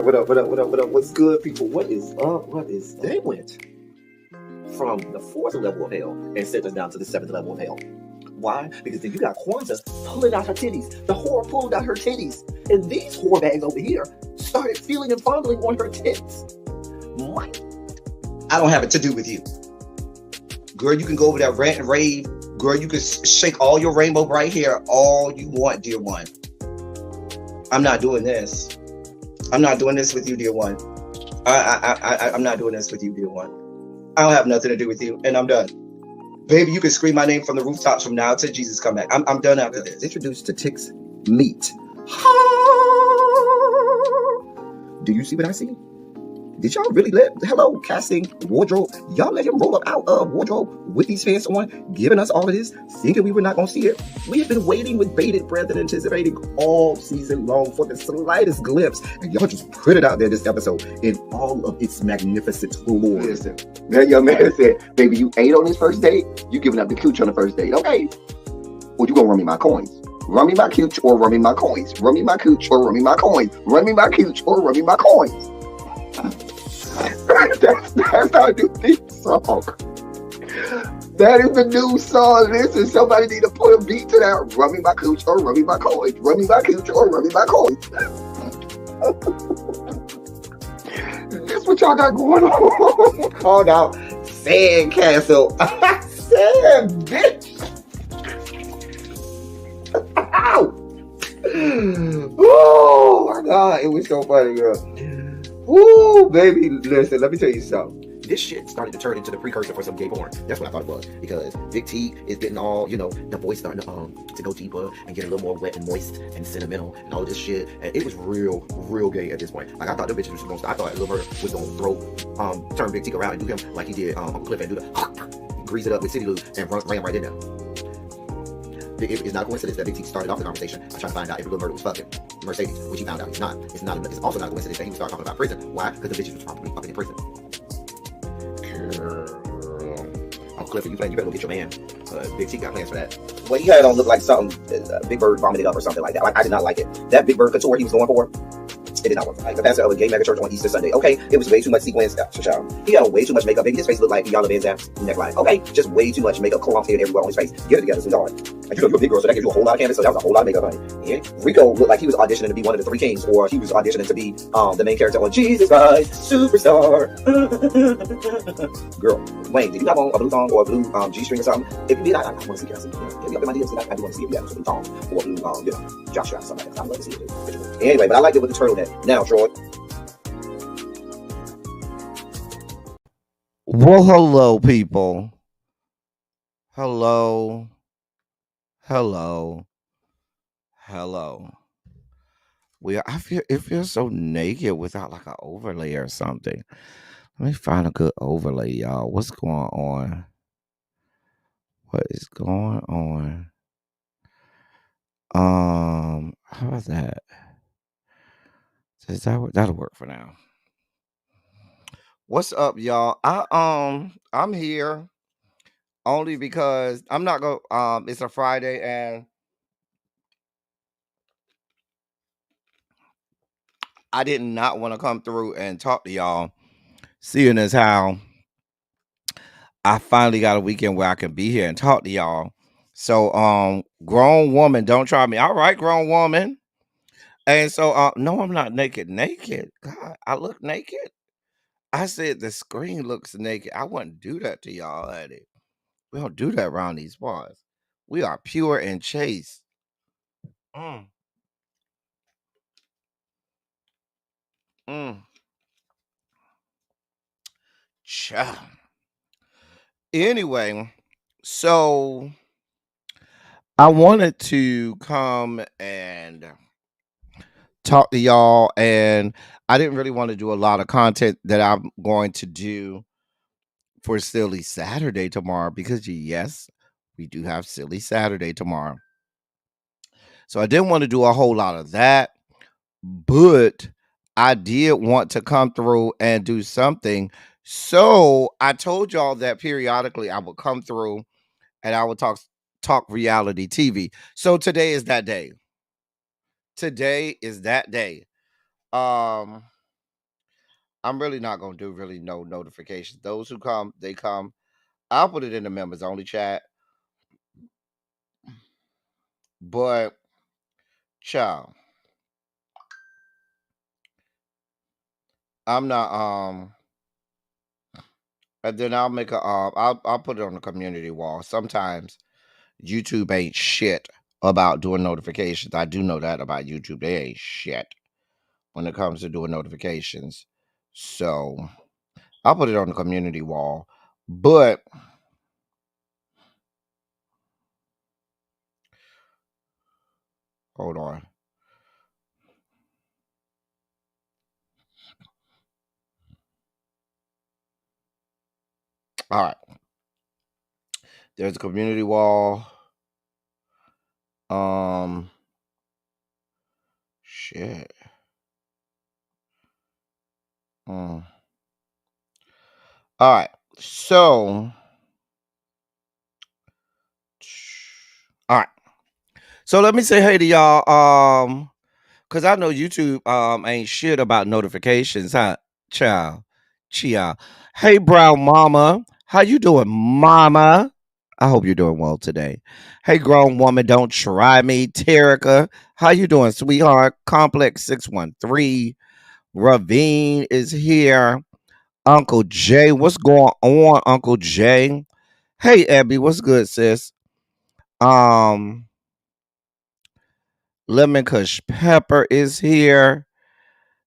What up, what up, what up, what up? What's good, people? What is up? What is up? They went from the fourth level of hell and sent us down to the seventh level of hell. Why? Because then you got Kwanzaa pulling out her titties. The whore pulled out her titties. And these whore bags over here started feeling and fondling on her tits. What? I don't have it to do with you. Girl, you can go over there, rant and rave. Girl, you can shake all your rainbow bright hair all you want, dear one. I'm not doing this. I'm not doing this with you, dear one. I'm not doing this with you, dear one. I don't have nothing to do with you, and I'm done. Baby, you can scream my name from the rooftops from now till Jesus come back. I'm done after this. Introduced to Tick's Meat. Do you see what I see? Did y'all really let, hello, casting, wardrobe, y'all let him roll up out of wardrobe with these pants on, giving us all of this, thinking we were not going to see it? We have been waiting with bated breath and anticipating all season long for the slightest glimpse, and y'all just put it out there this episode in all of its magnificent glory. Listen, that young man said, baby, you ate on this first date, you giving up the cooch on the first date, okay? Or you gonna run me my coins? Run me my cooch or run me my coins? Run me my cooch or run me my coins? Run me my cooch or run me my coins? That's how I do this song. That is the new song. Listen, somebody need to put a beat to that. Run me my cooch or run me my coins. Run me my cooch or run me my coins. That's what y'all got going on. Called out Sandcastle. Sand, bitch. Ow. Oh my God, it was so funny, girl. Woo, baby, listen, let me tell you something. This shit started to turn into the precursor for some gay porn. That's what I thought it was. Because Big T is getting all, the voice starting to go deeper and get a little more wet and moist and sentimental and all this shit. And it was real gay at this point. Like, I thought the bitches was gonna, I thought Lil Murder was gonna turn Big T around and do him like he did Uncle Cliff and do the grease it up with City Lou and ran right in there. It's not a coincidence that Big T started off the conversation by trying to find out if Lil Murder was fucking Mercedes, which he found out he's not. It's also not a coincidence that he would start talking about prison. Why? Because the bitches was probably up in prison. Girl. Uncle Clifford, you better go get your man. Big T got plans for that. Well, he had on look like something Big Bird vomited up or something like that. Like, I did not like it. That Big Bird couture he was going for, it did not work. Like the pastor of a gay mega church on Easter Sunday. Okay, it was way too much sequins. He had way too much makeup. Baby, his face looked like Yala Van Zandt neckline. Okay, just way too much makeup, clumped here everywhere on his face. Get it together, sweetheart. And you're a big girl, so that gives you a whole lot of canvas. So that was a whole lot of makeup, honey. Yeah. Rico looked like he was auditioning to be one of the three kings, or he was auditioning to be the main character on Jesus Christ Superstar. Girl, Wayne, did you have on a blue thong or a blue G-string or something? If you did, I want to see it. Get me up in my DMs. I do want to see if you have a blue thong or a blue jock strap or something like that. I'd love to see it. Anyway, but I liked it with the turtleneck. Now, Troy. Well, hello, people. Hello. It feels so naked without like an overlay or something. Let me find a good overlay, y'all. What's going on? What is going on? How about that? That'll work for now. What's up, y'all? I'm here only because I'm not going it's a Friday and I did not want to come through and talk to y'all, seeing as how I finally got a weekend where I can be here and talk to y'all. So grown woman, don't try me. All right, grown woman. And so no, I'm not naked. God, I look naked. I said the screen looks naked. I wouldn't do that to y'all, honey. We don't do that around these bars. We are pure and chaste. Mm. Cha. Anyway, so I wanted to come and talk to y'all, and I didn't really want to do a lot of content that I'm going to do for Silly Saturday tomorrow because yes, we do have Silly Saturday tomorrow. So I didn't want to do a whole lot of that, but I did want to come through and do something. So I told y'all that periodically I would come through and I would talk reality TV. So today is that day. Today is that day. I'm really not gonna do really no notifications. Those who come, they come. I'll put it in the members only chat. But child, I'm not and then I'll make a I'll put it on the community wall. Sometimes YouTube ain't shit about doing notifications. I do know that about YouTube. They ain't shit when it comes to doing notifications. So I'll put it on the community wall. But hold on. All right. There's a community wall. Shit. All right. So all right. So let me say hey to y'all. Cause I know YouTube ain't shit about notifications, huh? Child. Chia. Hey brown mama. How you doing, mama? I hope you're doing well today. Hey grown woman, don't try me. Terica. How you doing, sweetheart? Complex 613. Ravine is here. Uncle Jay. What's going on, Uncle Jay? Hey Abby, what's good, sis? Um Lemon Kush Pepper is here.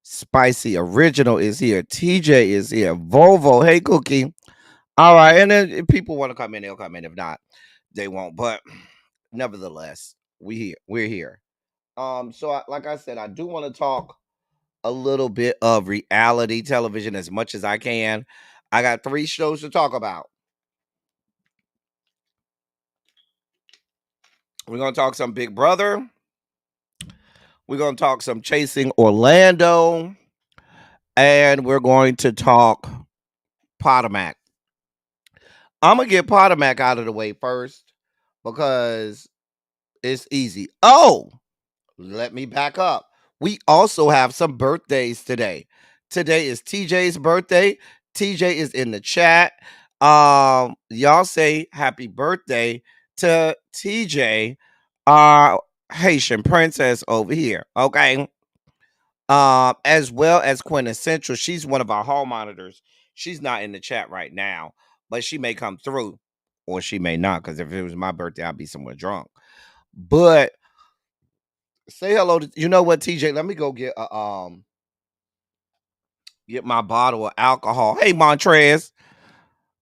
Spicy Original is here. TJ is here. Volvo. Hey, Cookie. All right. And then if people want to come in, they'll come in. If not, they won't. But nevertheless, we're here. Like I said, I do want to talk a little bit of reality television as much as I can. I got 3 shows to talk about. We're gonna talk some Big Brother. We're gonna talk some Chasing Orlando. And we're going to talk Potomac. I'm gonna get Potomac out of the way first because it's easy. Oh, let me back up. We also have some birthdays today. Today is TJ's birthday. TJ is in the chat. Y'all say happy birthday to TJ, our Haitian princess over here. Okay. As well as Quintessential. She's one of our hall monitors. She's not in the chat right now, but she may come through, or she may not. Because if it was my birthday, I'd be somewhere drunk. But say hello to you know what, TJ. Let me go get my bottle of alcohol. Hey, Montrez.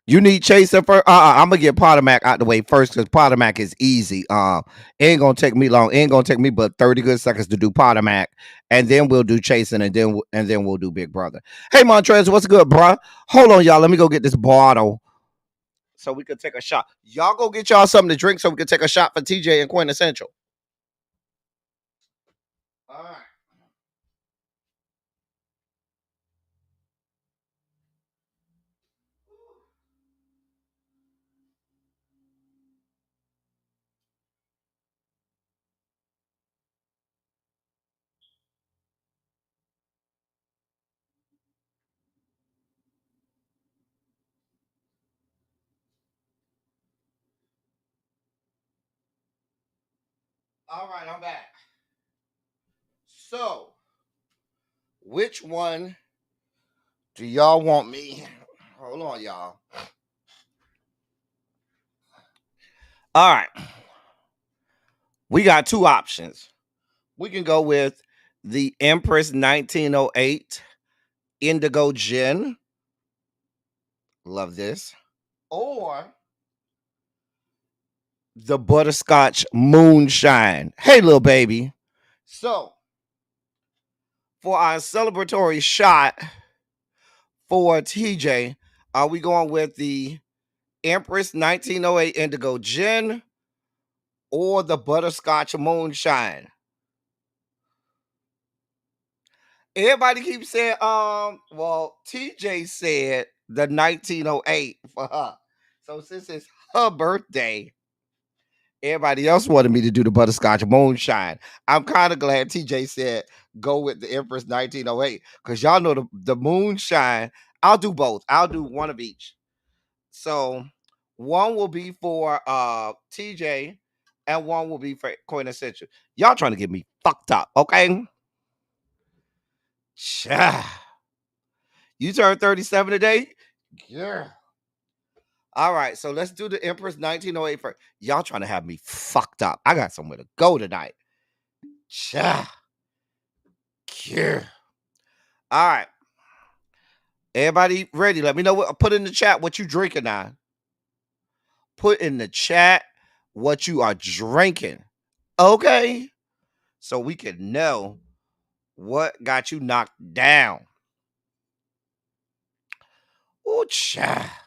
You need chaser first. I'm gonna get Potomac out the way first because Potomac is easy. It ain't gonna take me long. It ain't gonna take me but 30 good seconds to do Potomac, and then we'll do chasing, and then we'll do Big Brother. Hey Montrez, what's good, bruh? Hold on, y'all. Let me go get this bottle so we can take a shot. Y'all go get y'all something to drink so we can take a shot for TJ and Quintessential. All right. All right, I'm back. So, which one do y'all want me? Hold on, y'all. All right. We got 2 options. We can go with the Empress 1908 Indigo Gin. Love this. Or the Butterscotch Moonshine. Hey, little baby. So, for our celebratory shot for TJ, are we going with the Empress 1908 Indigo Gin or the Butterscotch Moonshine? Everybody keeps saying, well, TJ said the 1908 for her. So since it's her birthday, Everybody else wanted me to do the butterscotch moonshine. I'm kind of glad TJ said go with the Empress 1908 because y'all know the moonshine. I'll do both. I'll do one of each. So one will be for TJ and one will be for Quintessential. Y'all trying to get me fucked up, okay? You turned 37 today? Yeah. All right, so let's do the Empress 1908 first. Y'all trying to have me fucked up. I got somewhere to go tonight. Yeah. All right. Everybody ready? Let me know what put in the chat what you drinking now. Put in the chat what you are drinking. Okay? So we can know what got you knocked down. Ooh, cha.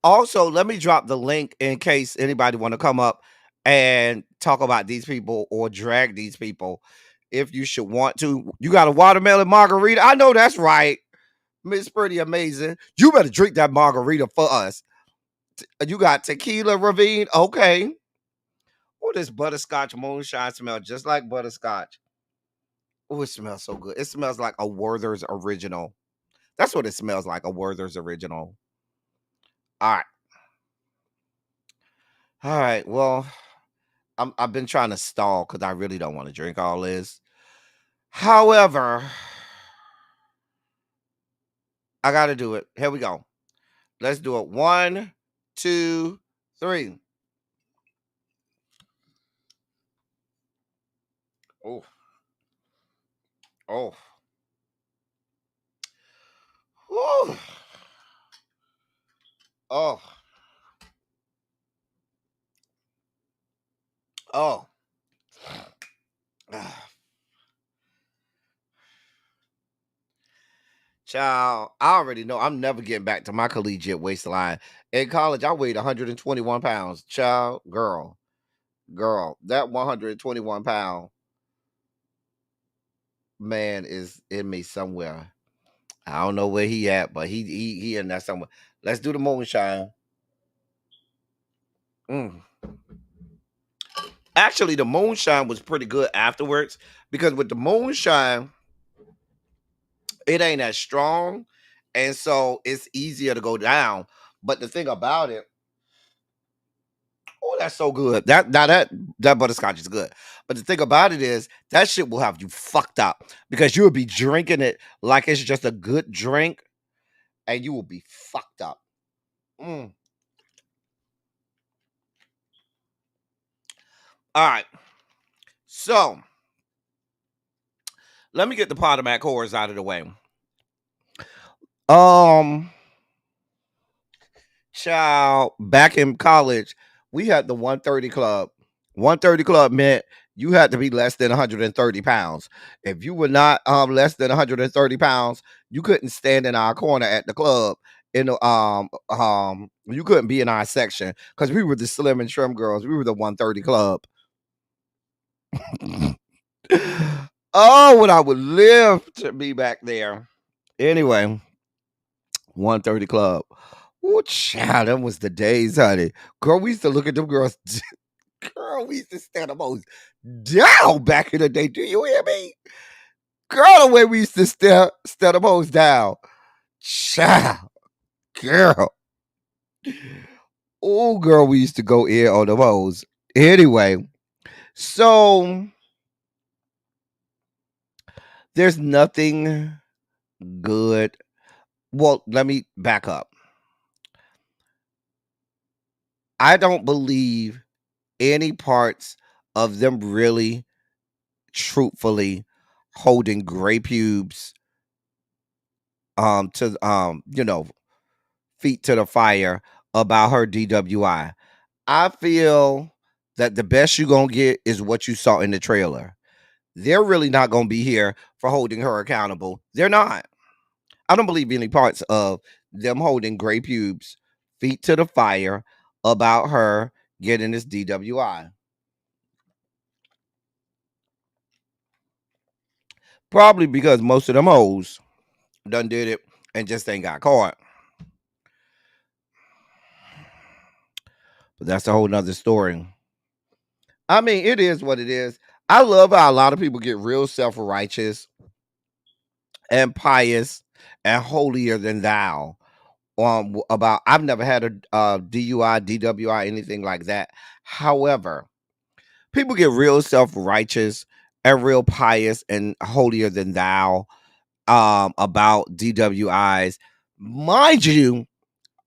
Also, let me drop the link in case anybody want to come up and talk about these people or drag these people. If you should want to, you got a watermelon margarita. I know that's right, Miss Pretty Amazing. You better drink that margarita for us. You got tequila ravine, okay? Oh, this butterscotch moonshine smell just like butterscotch. Oh, it smells so good. It smells like a Werther's original. That's what it smells like, a Werther's original. All right. All right. Well, I've been trying to stall because I really don't want to drink all this. However, I got to do it. Here we go. Let's do it. 1, 2, 3. Oh. Oh. Whew. Oh. Oh. Child, I already know I'm never getting back to my collegiate waistline. In college, I weighed 121 pounds. Child, girl, that 121-pound man is in me somewhere. I don't know where he at, but he in there somewhere. Let's do the moonshine. Actually, the moonshine was pretty good afterwards because with the moonshine, it ain't as strong, and so it's easier to go down. But the thing about it, oh, that's so good. That butterscotch is good. But the thing about it is that shit will have you fucked up because you will be drinking it like it's just a good drink, and you will be fucked up. All right. So let me get the Potomac horrors out of the way. Child, back in college, we had the 130 club. 130 club meant you had to be less than 130 pounds. If you were not less than 130 pounds, you couldn't stand in our corner at the club. In the you couldn't be in our section because we were the slim and trim girls. We were the 130 club. Oh, when I would live to be back there. Anyway, 130 club. Oh, child, them was the days, honey. Girl, we used to look at them girls. Girl, we used to stand them hoes down back in the day. Do you hear me? Girl, the way we used to stand them hoes down. Child, girl. Oh, girl, we used to go in on them hoes. Anyway, so there's nothing good. Well, let me back up. I don't believe any parts of them really truthfully holding gray pubes to feet to the fire about her DWI. I feel that the best you're gonna get is what you saw in the trailer. They're really not gonna be here for holding her accountable. They're not. I don't believe any parts of them holding gray pubes, feet to the fire about her getting this DWI. Probably because most of them hoes done did it and just ain't got caught. But that's a whole nother story. I mean, it is what it is. I love how a lot of people get real self-righteous and pious and holier than thou about I've never had a DUI, DWI, anything like that. However, people get real self-righteous and real pious and holier than thou about DWIs. Mind you,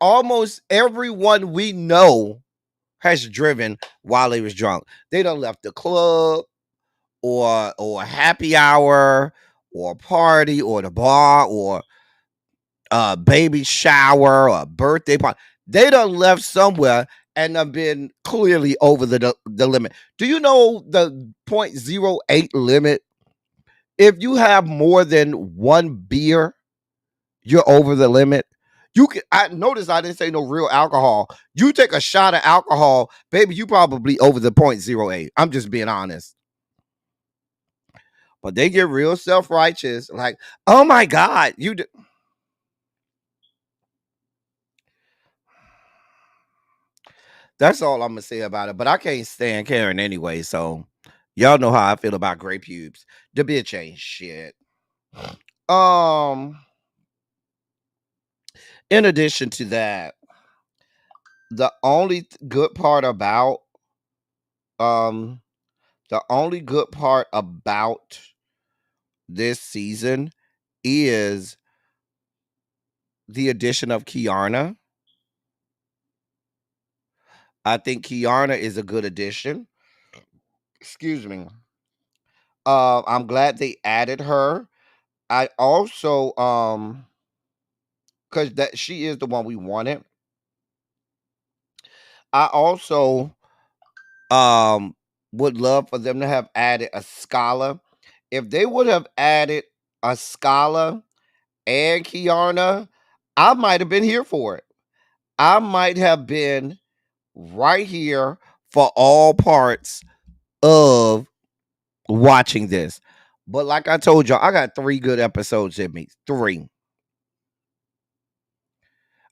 almost everyone we know has driven while they was drunk. They done left the club or a happy hour or a party or the bar or a baby shower or a birthday party. They done left somewhere and have been clearly over the limit. Do you know the 0.08 limit? If you have more than one beer, you're over the limit. You can. I notice I didn't say no real alcohol. You take a shot of alcohol, baby, you probably over the 0.08. I'm just being honest. But they get real self-righteous, like, oh my God, That's all I'm gonna say about it. But I can't stand Karen anyway, so y'all know how I feel about Gray Pubes. The bitch ain't shit. Um, in addition to that, the only good part about um the only good part about this season is the addition of Kiarna. I think Kiarna is a good addition. Excuse me. I'm glad they added her. I also because that she is the one we wanted. I also um would love for them to have added a scholar. If they would have added a scholar and Kiarna, I might have been here for it. I might have been right here for all parts of watching this. But like I told y'all, I got 3 good episodes in me. 3.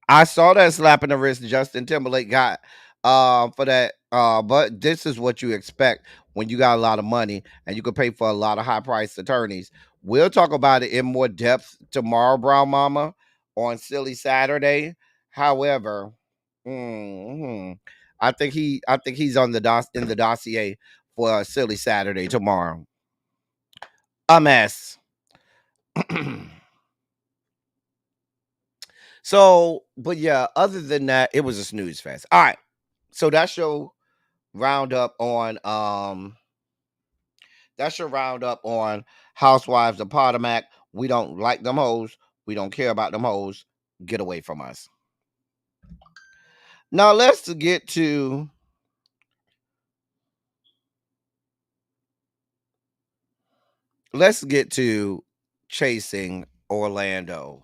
I saw that slap in the wrist Justin Timberlake got for that. But this is what you expect when you got a lot of money and you can pay for a lot of high priced attorneys. We'll talk about it in more depth tomorrow, Brown Mama, on Silly Saturday. However, I think he's on in the dossier for Silly Saturday tomorrow. A mess. So, but yeah, other than that, it was a snooze fest. All right. So that's your roundup on Housewives of Potomac. We don't like them hoes. We don't care about them hoes. Get away from us. Now let's get to chasing Orlando.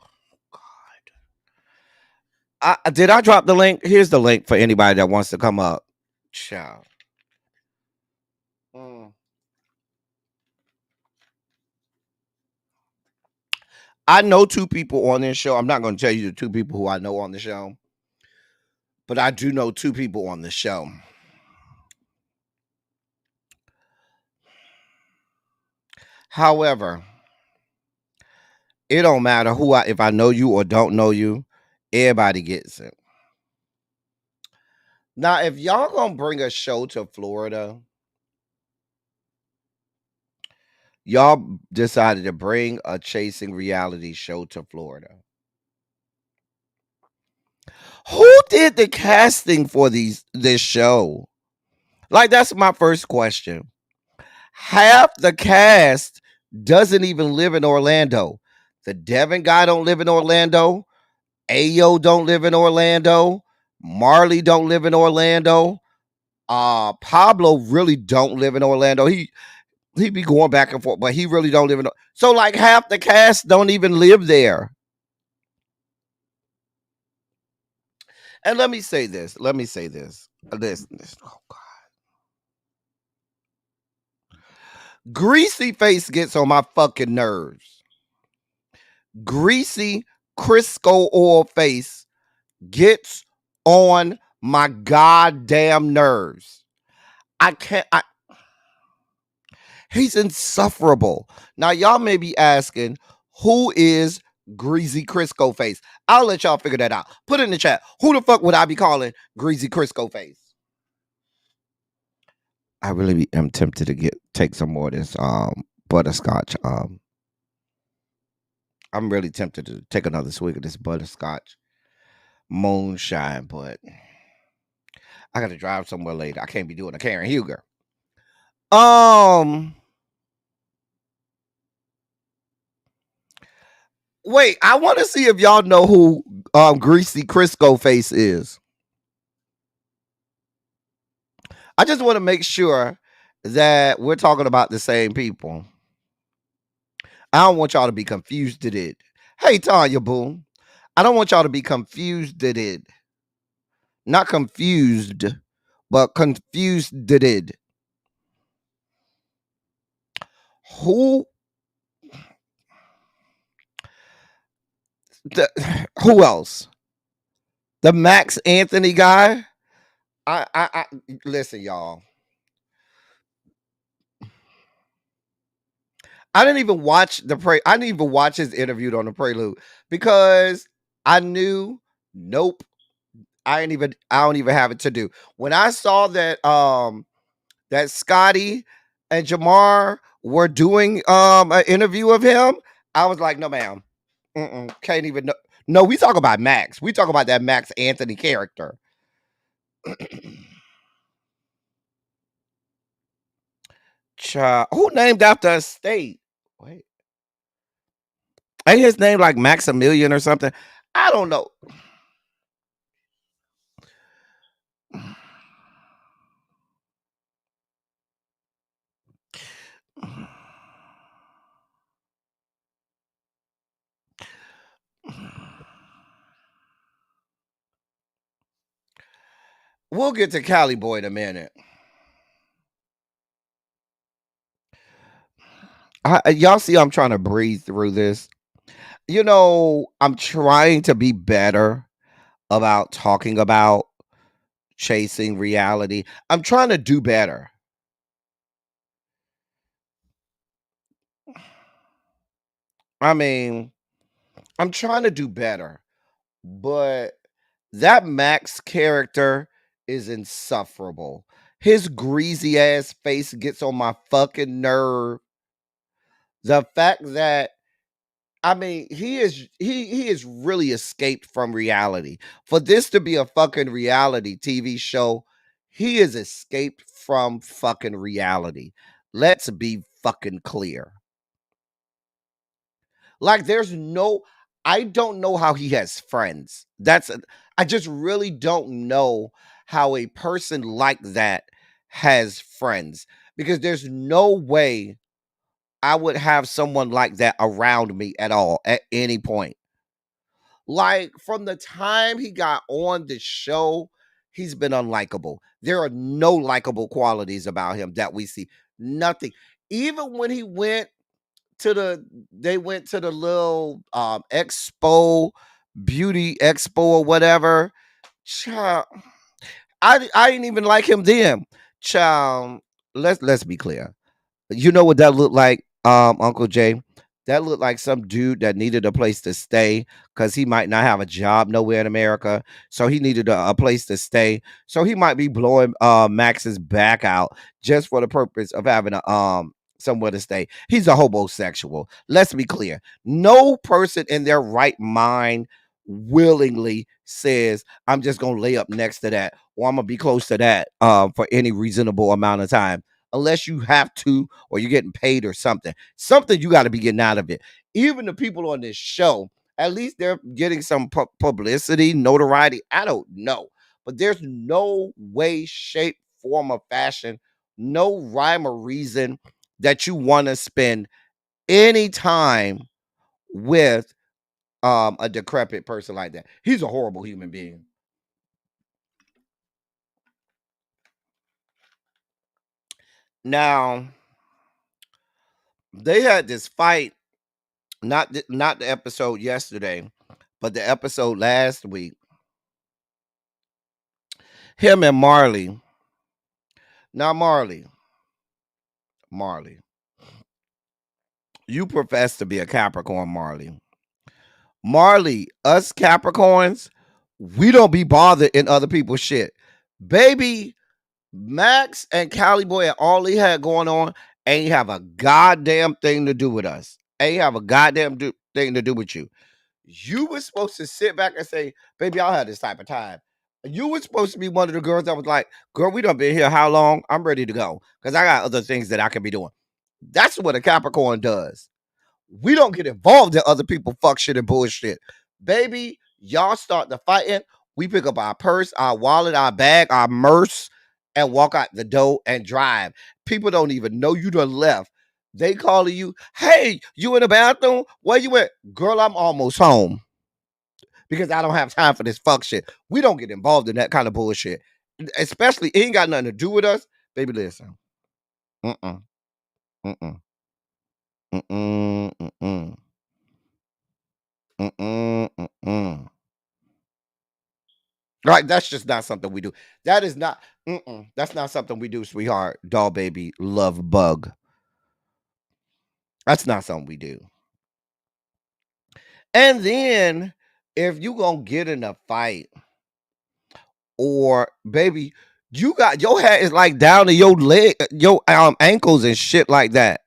Did I drop the link? Here's the link for anybody that wants to come up. Ciao. I know 2 people on this show. I'm not going to tell you the 2 people who I know on the show, but I do know 2 people on the show. However, it don't matter if I know you or don't know you, everybody gets it. Now, if y'all gonna bring a show to Florida, y'all decided to bring a chasing reality show to Florida. Who did the casting for this show? Like, that's my first question. Half the cast doesn't even live in Orlando. The Devin guy don't live in Orlando. Ayo don't live in Orlando. Marley don't live in Orlando. Pablo really don't live in Orlando. He be going back and forth, but he really don't live in. So like half the cast don't even live there. And let me say this. Listen. Oh God. Greasy face gets on my fucking nerves. Greasy Crisco oil face gets on my goddamn nerves. I can't. He's insufferable. Now, y'all may be asking, who is Greasy Crisco Face? I'll let y'all figure that out. Put it in the chat. Who the fuck would I be calling Greasy Crisco Face? I really am tempted to take some more of this butterscotch. I'm really tempted to take another swig of this butterscotch moonshine, but I got to drive somewhere later. I can't be doing a Karen Huger. Wait, I want to see if y'all know who Greasy Crisco Face is. I just want to make sure that we're talking about the same people. I don't want y'all to be confused at it. Hey, Tanya Boom. I don't want y'all to be confused at it. Not confused, but confused at it. Who else? The Max Anthony guy? I listen, y'all. I didn't even watch I didn't even watch his interview on the Prelude because I knew, nope, I don't even have it to do. When I saw that that Scotty and Jamar were doing an interview of him, I was like, no, ma'am. Can't even know. No, we talk about Max. We talk about that Max Anthony character. Who named after a state? Wait. Ain't his name like Maximilian or something? I don't know. We'll get to Cali Boy in a minute. Y'all see I'm trying to breathe through this. You know, I'm trying to be better about talking about chasing reality. I'm trying to do better. I mean, I'm trying to do better, but that Max character is insufferable. His greasy ass face gets on my fucking nerve. The fact that I mean, he is really escaped from reality. For this to be a fucking reality TV show, he is escaped from fucking reality. Let's be fucking clear. Like I don't know how he has friends. I just really don't know how a person like that has friends because there's no way I would have someone like that around me at all at any point. Like from the time he got on the show, he's been unlikable. There are no likable qualities about him that we see. Nothing. Even when they went to the little expo, beauty expo or whatever. Child, I didn't even like him then. Child, let's be clear. You know what that looked like, Uncle Jay? That looked like some dude that needed a place to stay because he might not have a job nowhere in America. So he needed a place to stay. So he might be blowing Max's back out just for the purpose of having a somewhere to stay. He's a homosexual. Let's be clear. No person in their right mind willingly says, I'm just gonna lay up next to that or I'm gonna be close to that for any reasonable amount of time unless you have to or you're getting paid or something. Something you got to be getting out of it. Even the people on this show, at least they're getting some publicity, notoriety. I don't know. But there's no way, shape, form, or fashion, no rhyme or reason that you want to spend any time with a decrepit person like that. He's a horrible human being. Now, they had this fight, not the episode yesterday, but the episode last week. him and Marley. Now, Marley, you profess to be a Capricorn, Marley. Marley, us Capricorns, we don't be bothered in other people's shit. Baby, Max and Cali Boy and all they had going on ain't have a goddamn thing to do with us. Ain't have a goddamn thing to do with you. You were supposed to sit back and say, baby, I'll have this type of time. You were supposed to be one of the girls that was like, girl, we done been here how long? I'm ready to go. Because I got other things that I can be doing. That's what a Capricorn does. We don't get involved in other people fuck shit and bullshit. Baby, y'all start the fighting. We pick up our purse, our wallet, our bag, our merce, and walk out the door and drive. People don't even know you done left. They calling you, hey, you in the bathroom? Where you at? Girl, I'm almost home. Because I don't have time for this fuck shit. We don't get involved in that kind of bullshit. Especially, it ain't got nothing to do with us. Baby, listen. Mm-mm. Mm-mm. Mm-mm. Mm-mm. Mm-mm. Mm-mm. Right, that's just not something we do. That is not, that's not something we do, sweetheart, doll baby, love bug. That's not something we do. And then, if you gonna get in a fight, or baby, you got your hat is like down to your leg, your ankles and shit like that.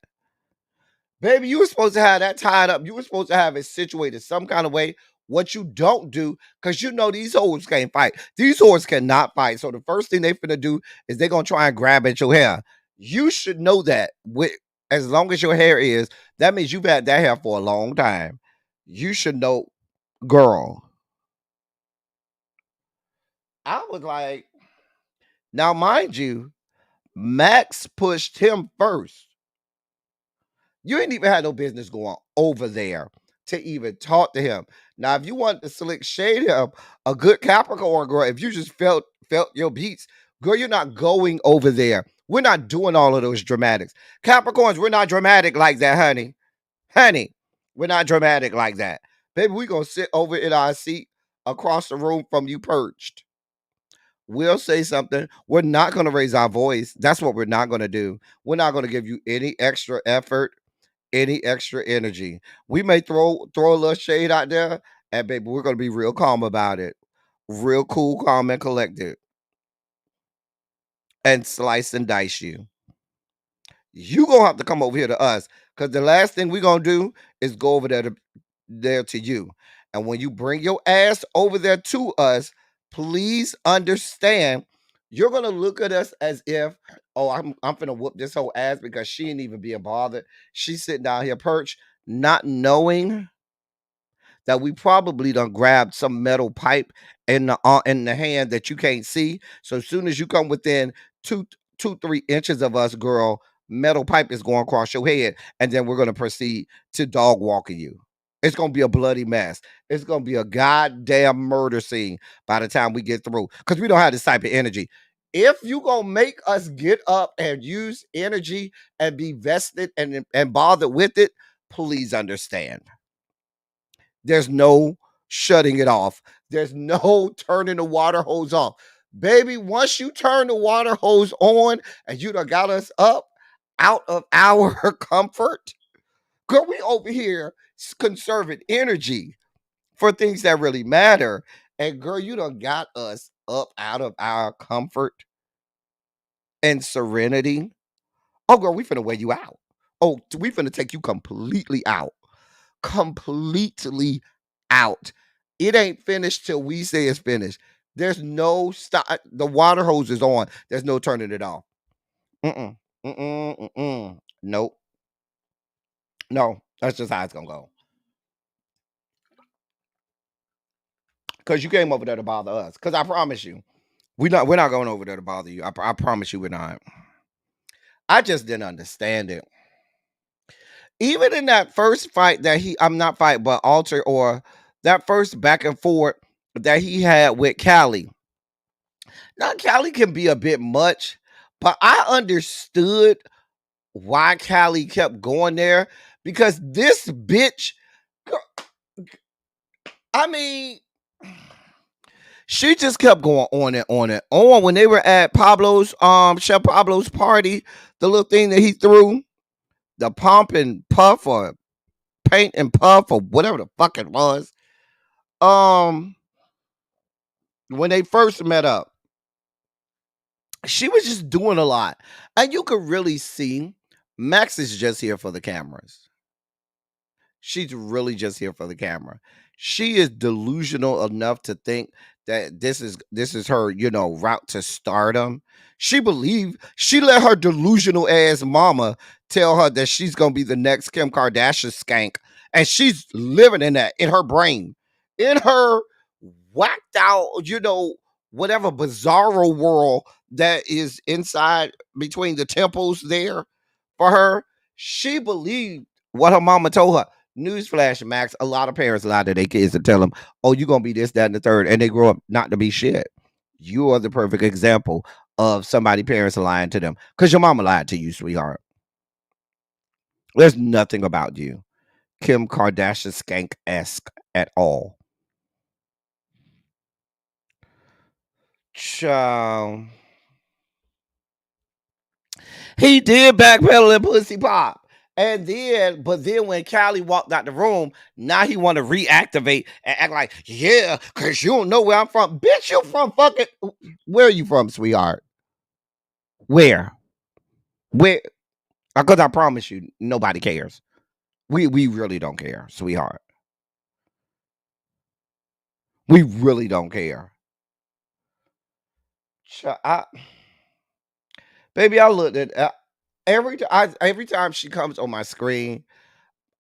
Baby, you were supposed to have that tied up. You were supposed to have it situated some kind of way. What you don't do, because you know these hoes can't fight. These hoes cannot fight. So the first thing they finna do is they're gonna try and grab at your hair. You should know that with as long as your hair is, that means you've had that hair for a long time. You should know, girl. I was like, now mind you, Max pushed him first. You ain't even had no business going over there to even talk to him. Now, if you want to slick shade him, a good Capricorn girl, if you just felt your beats, girl, you're not going over there. We're not doing all of those dramatics. Capricorns, we're not dramatic like that, honey. Honey, we're not dramatic like that. Baby, we're going to sit over in our seat across the room from you perched. We'll say something. We're not going to raise our voice. That's what we're not going to do. We're not going to give you any extra effort, any extra energy. We may throw a little shade out there, and baby, we're gonna be real calm about it. Real cool, calm, and collected. And slice and dice you. You gonna have to come over here to us. Cause the last thing we're gonna do is go over there to you. And when you bring your ass over there to us, please understand you're gonna look at us as if, oh, I'm gonna whoop this whole ass because she ain't even being bothered. She's sitting down here perched, not knowing that we probably done grabbed some metal pipe in the hand that you can't see. So as soon as you come within 3 inches of us, girl, metal pipe is going across your head, and then we're gonna proceed to dog walking you. It's gonna be a bloody mess. It's gonna be a goddamn murder scene by the time we get through, because we don't have this type of energy. If you gonna make us get up and use energy and be vested and bothered with it, please understand. There's no shutting it off. There's no turning the water hose off. Baby, once you turn the water hose on and you done got us up out of our comfort, girl, we over here conserving energy for things that really matter. And girl, you done got us up out of our comfort and serenity. Oh, girl, we finna weigh you out. Oh, we finna take you completely out. Completely out. It ain't finished till we say it's finished. There's no stop. The water hose is on. There's no turning it off. Mm-mm. Mm-mm. Mm-mm. Nope. No, that's just how it's gonna go. Cause you came over there to bother us. Cause I promise you, we're not going over there to bother you. I promise you we're not. I just didn't understand it. Even in that first fight that I'm not fight, but alter, or that first back and forth that he had with Callie. Now, Callie can be a bit much, but I understood why Callie kept going there, because this bitch, I mean, She just kept going on and on and on. When they were at Pablo's, Chef Pablo's party, the little thing that he threw, the pump and puff or paint and puff or whatever the fuck it was. Um, when they first met up, she was just doing a lot. And you could really see Max is just here for the cameras. She's really just here for the camera. She is delusional enough to think that this is her, route to stardom. She let her delusional ass mama tell her that she's gonna be the next Kim Kardashian skank, and she's living in that in her brain, in her whacked out, whatever bizarro world that is inside between the temples there for her. She believed what her mama told her. Newsflash, Max, a lot of parents lie to their kids and tell them, oh, you're going to be this, that, and the third. And they grow up not to be shit. You are the perfect example of somebody parents lying to them because your mama lied to you, sweetheart. There's nothing about you Kim Kardashian skank-esque at all. Child. He did backpedal and pussy pop. But then when Callie walked out the room, now he want to reactivate and act like, yeah, because you don't know where I'm from. Bitch, you from fucking, where are you from, sweetheart? Where? Because I promise you, nobody cares. We really don't care, sweetheart. We really don't care. Baby, I looked at, every time she comes on my screen,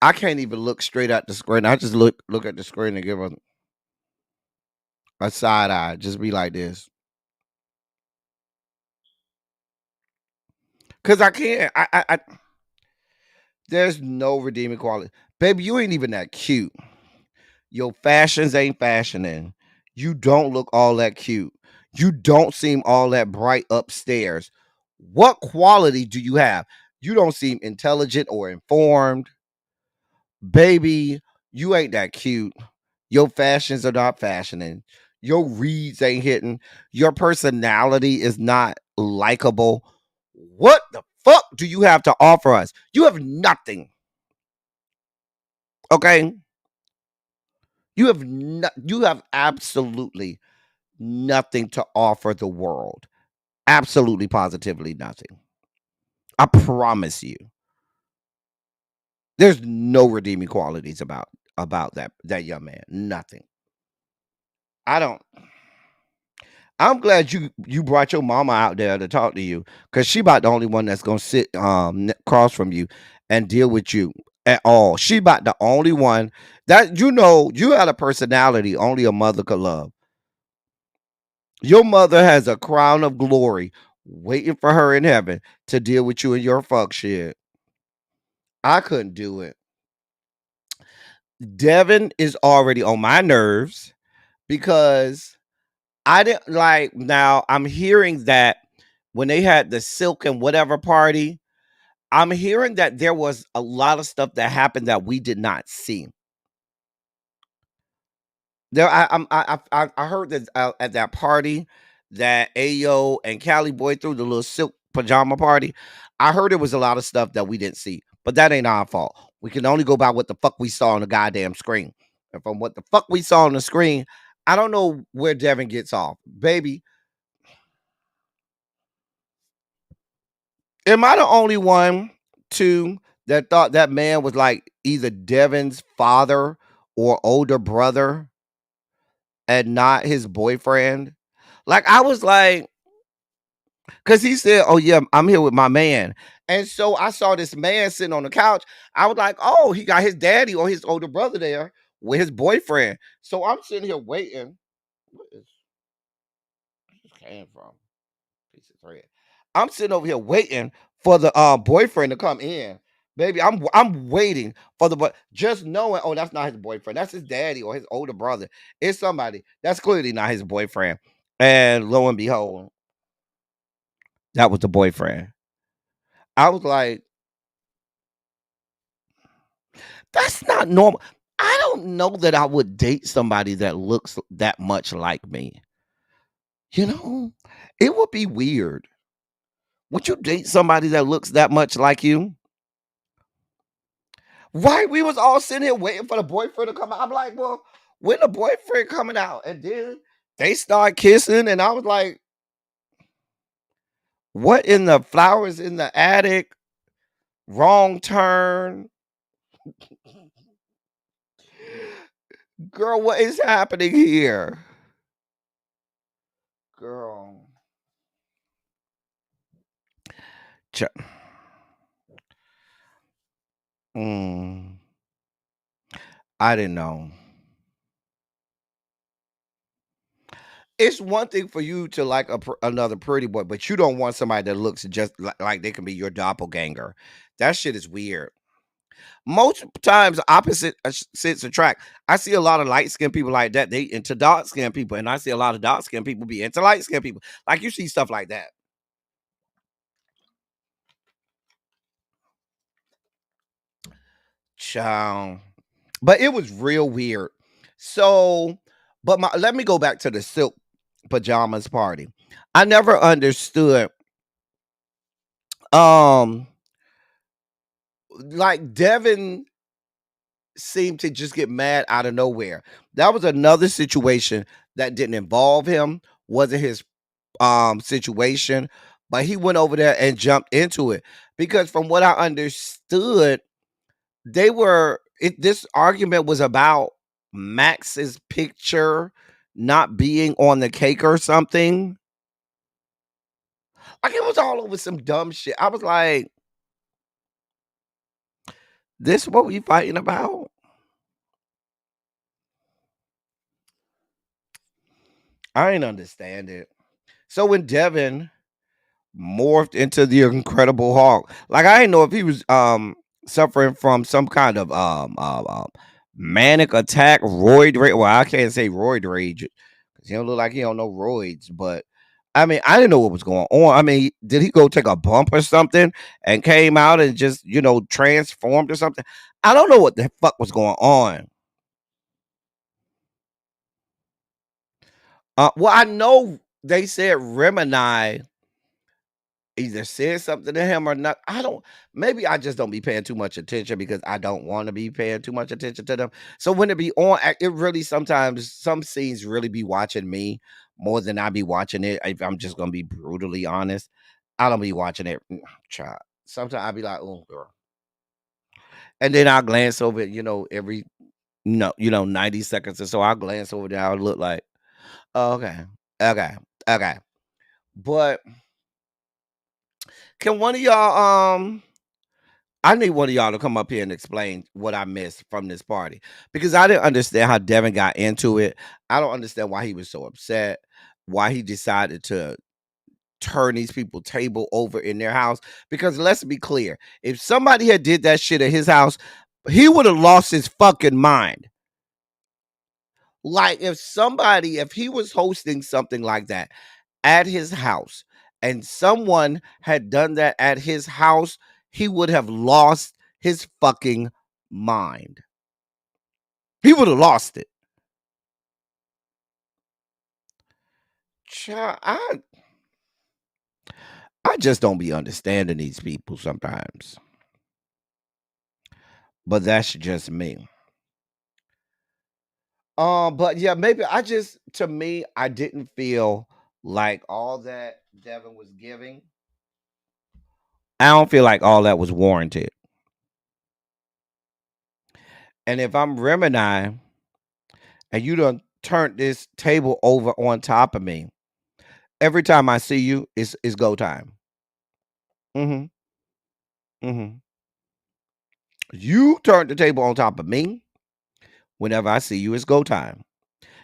I can't even look straight at the screen. I just look at the screen and give her a side eye. Just be like this. Cause I can't. I there's no redeeming quality. Baby, you ain't even that cute. Your fashions ain't fashioning. You don't look all that cute. You don't seem all that bright upstairs. What quality do you have? You don't seem intelligent or informed. Baby, you ain't that cute. Your fashions are not fashioning. Your reads ain't hitting. Your personality is not likable. What the fuck do you have to offer us? You have nothing. Okay? You have absolutely nothing to offer the world. Absolutely positively nothing. I promise you. There's no redeeming qualities about that young man. Nothing. I don't. I'm glad you brought your mama out there to talk to you because she about the only one that's gonna sit across from you and deal with you at all. She about the only one that you had a personality only a mother could love. Your mother has a crown of glory waiting for her in heaven to deal with you and your fuck shit. I couldn't do it. Devin is already on my nerves because I didn't like. Now I'm hearing that when they had the silk and whatever party, I'm hearing that there was a lot of stuff that happened that we did not see. There, I heard that at that party that Ayo and Cali Boy threw the little silk pajama party. I heard there was a lot of stuff that we didn't see, but that ain't our fault. We can only go by what the fuck we saw on the goddamn screen. And from what the fuck we saw on the screen, I don't know where Devin gets off, baby. Am I the only one too that thought that man was like either Devin's father or older brother and not his boyfriend? Like I was like, because he said, "Oh yeah, I'm here with my man," and so I saw this man sitting on the couch. I was like, "Oh, he got his daddy or his older brother there with his boyfriend." So I'm sitting here waiting. What is this came from? Piece of thread. I'm sitting over here waiting for the boyfriend to come in. Baby, I'm waiting for the boy, just knowing, oh, that's not his boyfriend. That's his daddy or his older brother. It's somebody. That's clearly not his boyfriend. And lo and behold, that was the boyfriend. I was like, that's not normal. I don't know that I would date somebody that looks that much like me. You know, it would be weird. Would you date somebody that looks that much like you? Right? We was all sitting here waiting for the boyfriend to come out. I'm like, well, when the boyfriend coming out? And then they start kissing, and I was like, what in the flowers in the attic? Wrong turn. Girl, what is happening here? Girl. Ch- Mm, I didn't know. It's one thing for you to like another pretty boy, but you don't want somebody that looks just like they can be your doppelganger. That shit is weird. Most times, opposite sits attract. I see a lot of light skinned people like that. They into dark skinned people, and I see a lot of dark skinned people be into light skinned people. Like you see stuff like that. Child. But it was real weird. So, but let me go back to the silk pajamas party. I never understood um like Devin seemed to just get mad out of nowhere. That was another situation that didn't involve him, wasn't his situation, but he went over there and jumped into it because from what I understood, this argument was about Max's picture not being on the cake or something. Like it was all over some dumb shit. I was like, this what we fighting about? I ain't understand it. So when Devin morphed into the Incredible Hulk, like I didn't know if he was suffering from some kind of manic attack, roid rage. Well, I can't say roid rage because he don't look like he don't know roids, but I mean, I didn't know what was going on. I mean, did he go take a bump or something and came out and just, transformed or something? I don't know what the fuck was going on. Well, I know they said Remini either said something to him or not. I don't. Maybe I just don't be paying too much attention because I don't want to be paying too much attention to them. So when it be on, it really sometimes some scenes really be watching me more than I be watching it. If I'm just gonna be brutally honest, I don't be watching it. Child. Sometimes I be like, oh girl, and then I'll glance over it. Every no, 90 seconds or so. I'll glance over there. I'll look like, oh, okay, okay, okay. But can one of y'all I need one of y'all to come up here and explain what I missed from this party because I didn't understand how Devin got into it. I don't understand why he was so upset, why he decided to turn these people table over in their house. Because let's be clear, if somebody had did that shit at his house, he would have lost his fucking mind. Like if he was hosting something like that at his house and someone had done that at his house, he would have lost his fucking mind. He would have lost it. Child, I just don't be understanding these people sometimes. But that's just me. But yeah, maybe to me, I didn't feel like all that Devin was giving. I don't feel like all that was warranted. And if I'm Remini and you done turned this table over on top of me, every time I see you, it's go time. Mm-hmm. Mm-hmm. You turned the table on top of me. Whenever I see you, it's go time.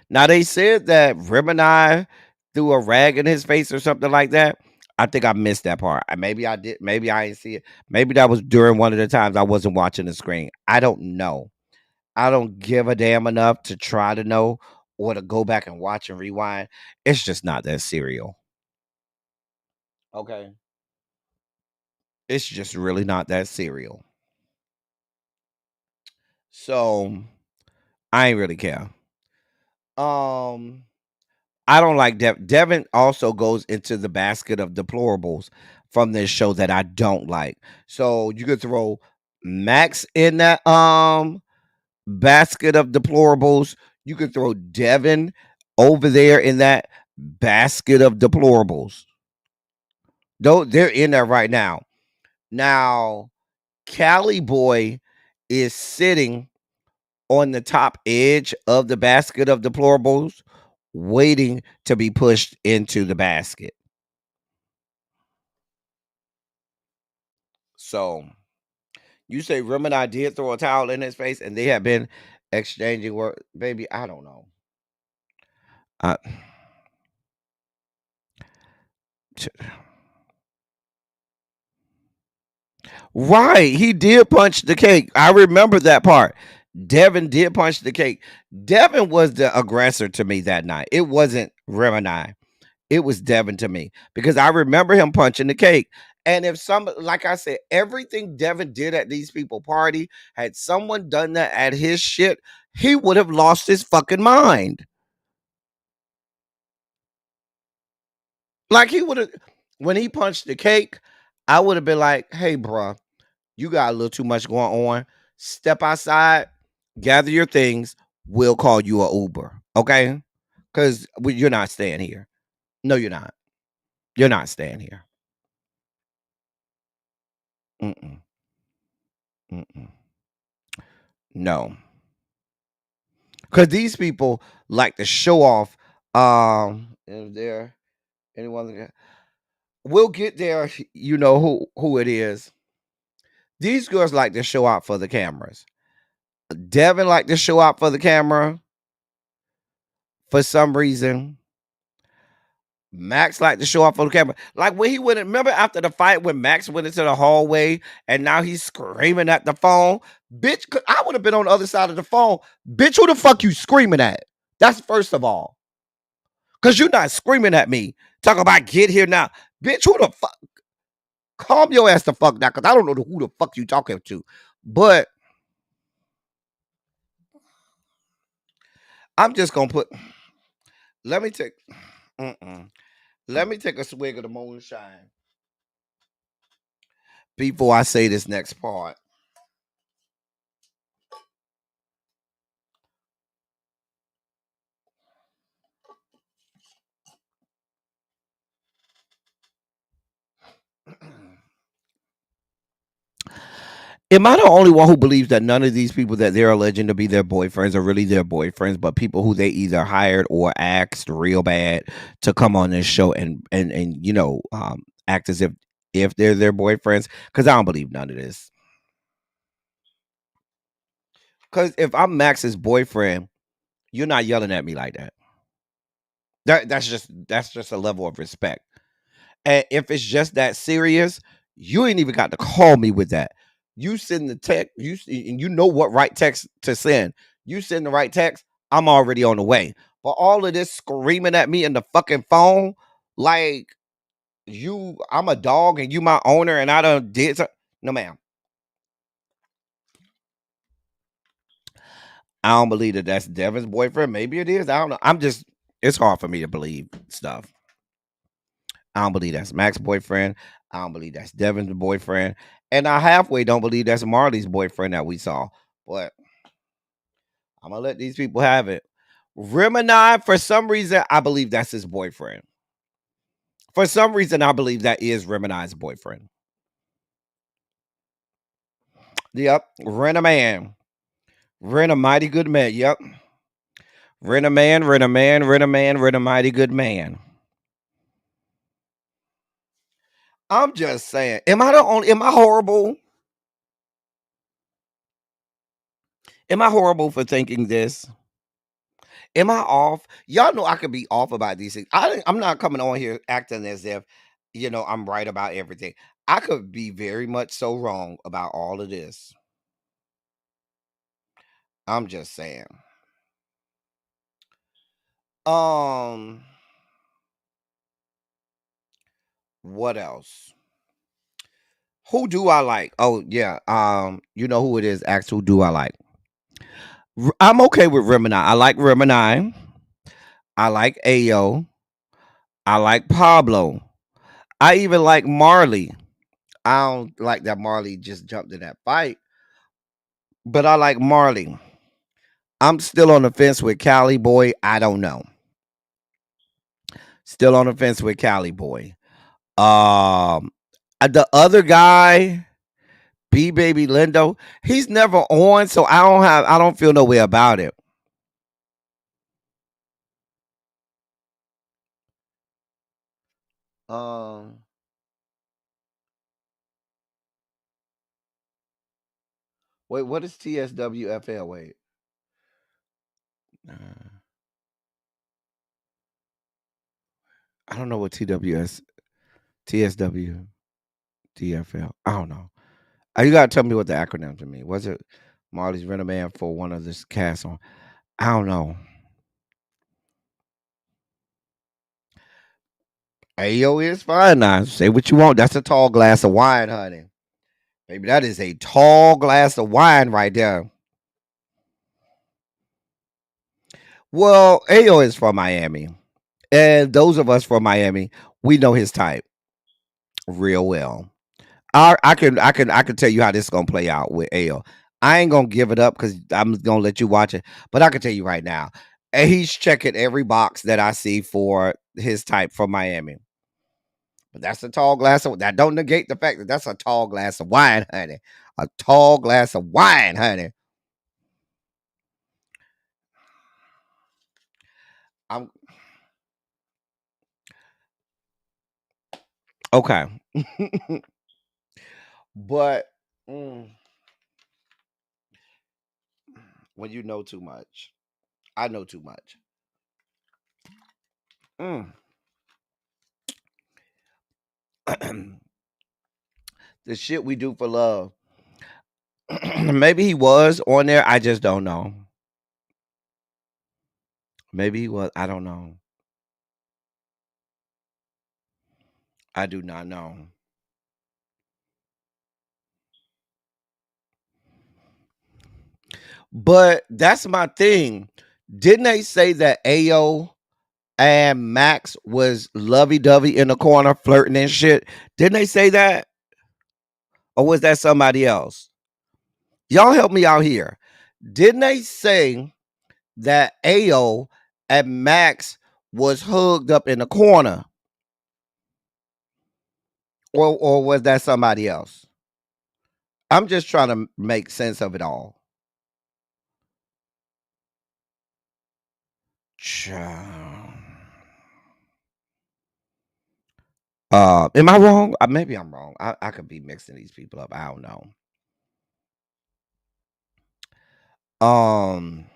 Now they said that Remini threw a rag in his face or something like that. I think I missed that part. Maybe I did. Maybe I didn't see it. Maybe that was during one of the times I wasn't watching the screen. I don't know. I don't give a damn enough to try to know or to go back and watch and rewind. It's just not that serial. Okay. It's just really not that serial. So I ain't really care. Um I don't like Devin. Devin also goes into the basket of deplorables from this show that I don't like. So you could throw Max in that basket of deplorables. You could throw Devin over there in that basket of deplorables. Though they're in there right now. Now, Cali Boy is sitting on the top edge of the basket of deplorables, waiting to be pushed into the basket. So you say Rim and I did throw a towel in his face, and they have been exchanging work. Baby, I don't know. Uh, right, he did punch the cake. I remember that part. Devin did punch the cake. Devin was the aggressor to me that night. It wasn't Rim and I. It was Devin to me because I remember him punching the cake. And if like I said, everything Devin did at these people party, had someone done that at his shit, he would have lost his fucking mind. Like he would have, when he punched the cake, I would have been like, hey, bruh, you got a little too much going on. Step outside, gather your things. We'll call you a Uber. Okay? Because you're not staying here. No, you're not. You're not staying here. Mm-mm. Mm-mm. No. Because these people like to show off. Is there anyone that we'll get there, you know who it is. These girls like to show out for the cameras. Devin like to show out for the camera for some reason. Max like to show off for the camera. Like when he went, remember after the fight when Max went into the hallway and now he's screaming at the phone? Bitch, I would have been on the other side of the phone. Bitch, who the fuck you screaming at? That's first of all. Because you're not screaming at me. Talking about get here now. Bitch, who the fuck? Calm your ass the fuck down because I don't know who the fuck you talking to. But I'm just going to put, let me take, let me take a swig of the moonshine before I say this next part. Am I the only one who believes that none of these people that they're alleging to be their boyfriends are really their boyfriends, but people who they either hired or asked real bad to come on this show and act as if they're their boyfriends? Because I don't believe none of this. Because if I'm Max's boyfriend, you're not yelling at me like that. That's just a level of respect. And if it's just that serious, you ain't even got to call me with that. You send the text, and you know what right text to send. You send the right text, I'm already on the way. But all of this screaming at me in the fucking phone, like I'm a dog and you my owner and I done did something. No, ma'am. I don't believe that that's Devin's boyfriend. Maybe it is. I don't know. It's hard for me to believe stuff. I don't believe that's Max's boyfriend. I don't believe that's Devin's boyfriend. And I halfway don't believe that's Marley's boyfriend that we saw. But I'm going to let these people have it. Remini, for some reason, I believe that's his boyfriend. For some reason, I believe that is Remini's boyfriend. Yep. Ren a man. Ren a mighty good man. Yep. Ren a man, Ren a man, Ren a man, Ren a mighty good man. I'm just saying. Am I horrible? Am I horrible for thinking this? Am I off? Y'all know I could be off about these things. I'm not coming on here acting as if, I'm right about everything. I could be very much so wrong about all of this. I'm just saying. What else? Who do I like? Oh yeah. You know who it is. Ask who do I like? I'm okay with Remini. I like Remini. I like Ayo. I like Pablo. I even like Marley. I don't like that Marley just jumped in that fight, but I like Marley. I'm still on the fence with Cali Boy. I don't know. Still on the fence with Cali Boy. Um, the other guy, B Baby Lindo, he's never on, so I don't feel no way about it. Um, wait, what is TSWFL? Wait, I don't know what TSW DFL. I don't know. You gotta tell me what the acronym to me. Was it Marley's Rent a Man for one of this cast on? I don't know. Ayo is fine now. Say what you want. That's a tall glass of wine, honey. Baby, that is a tall glass of wine right there. Well, Ayo is from Miami. And those of us from Miami, we know his type real well. I can tell you how this is gonna play out with Ayo. I ain't gonna give it up because I'm gonna let you watch it. But I can tell you right now, and he's checking every box that I see for his type from Miami. But that's a tall glass of that. Don't negate the fact that that's a tall glass of wine, honey. A tall glass of wine, honey. I'm okay, but mm, when you know too much, I know too much. Mm. The shit we do for love. Maybe he was on there. I just don't know. Maybe he was. I don't know. I do not know. But that's my thing. Didn't they say that Ao and Max was lovey dovey in the corner flirting and shit? Didn't they say that? Or was that somebody else? Y'all help me out here. Didn't they say that Ao and Max was hugged up in the corner? Or was that somebody else? I'm just trying to make sense of it all. Child. Am I wrong? Maybe I'm wrong. I could be mixing these people up. I don't know. Um,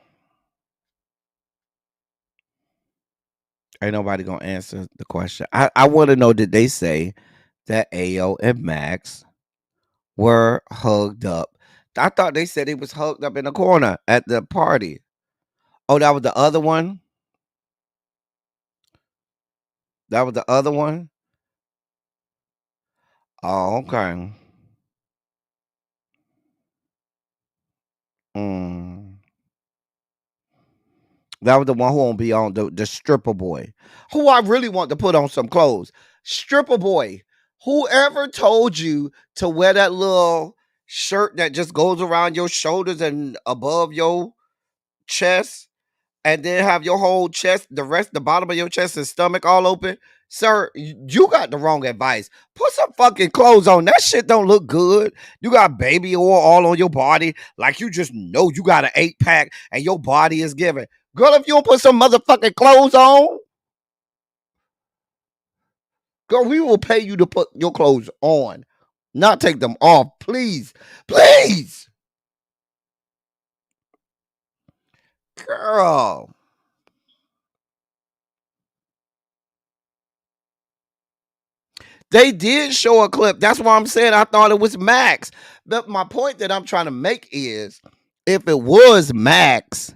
ain't nobody gonna answer the question. I want to know, did they say that Ao and Max were hugged up? I thought they said he was hugged up in the corner at the party. Oh, that was the other one. That was the other one. Oh, okay. Mm. That was the one who won't be on the stripper boy, who I really want to put on some clothes. Stripper boy, whoever told you to wear that little shirt that just goes around your shoulders and above your chest, and then have your whole chest, the bottom of your chest and stomach all open, sir, you got the wrong advice. Put some fucking clothes on. That shit don't look good. You got baby oil all on your body, like you just know you got an 8-pack and your body is giving. Girl, if you don't put some motherfucking clothes on, girl, we will pay you to put your clothes on, not take them off. Please, please, girl. They did show a clip. That's why I'm saying I thought it was Max. But my point that I'm trying to make is, if it was Max,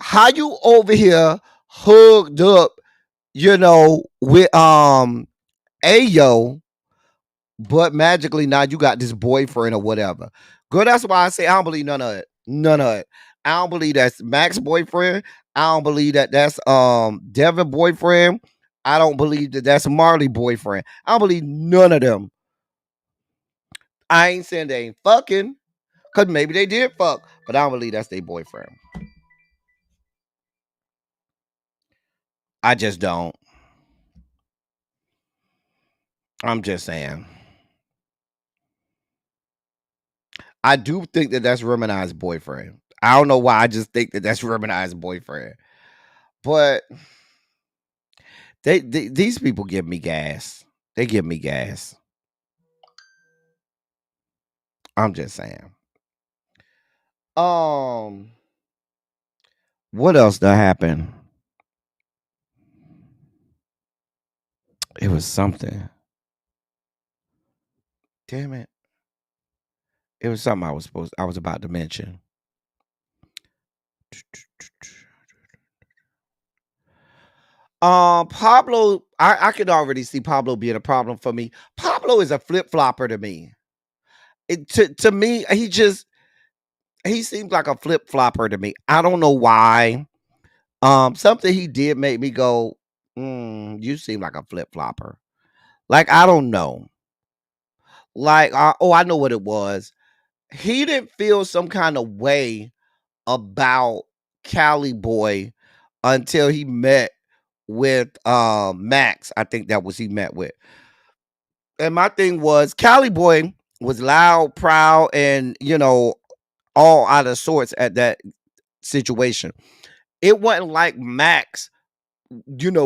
how you over here hugged up, with Ayo, but magically now you got this boyfriend or whatever. Girl, that's why I say I don't believe none of it. None of it. I don't believe that's Mac's boyfriend. I don't believe that that's Devin boyfriend. I don't believe that that's Marley boyfriend. I don't believe none of them. I ain't saying they ain't fucking, cause maybe they did fuck, but I don't believe that's their boyfriend. I just don't. I'm just saying. I do think that that's Remini's boyfriend. I don't know why. I just think that that's Remini's boyfriend. But these people give me gas. They give me gas. I'm just saying. Um, what else that happened? It was something. Damn it. It was something I was about to mention. Pablo, I could already see Pablo being a problem for me. Pablo is a flip flopper to me. To me, he seems like a flip flopper to me. I don't know why. Something he did make me go, you seem like a flip flopper. Like, I don't know. Like, I know what it was. He didn't feel some kind of way about Cali Boy until he met with Max. I think that was he met with. And my thing was Cali Boy was loud, proud, and all out of sorts at that situation. It wasn't like Max,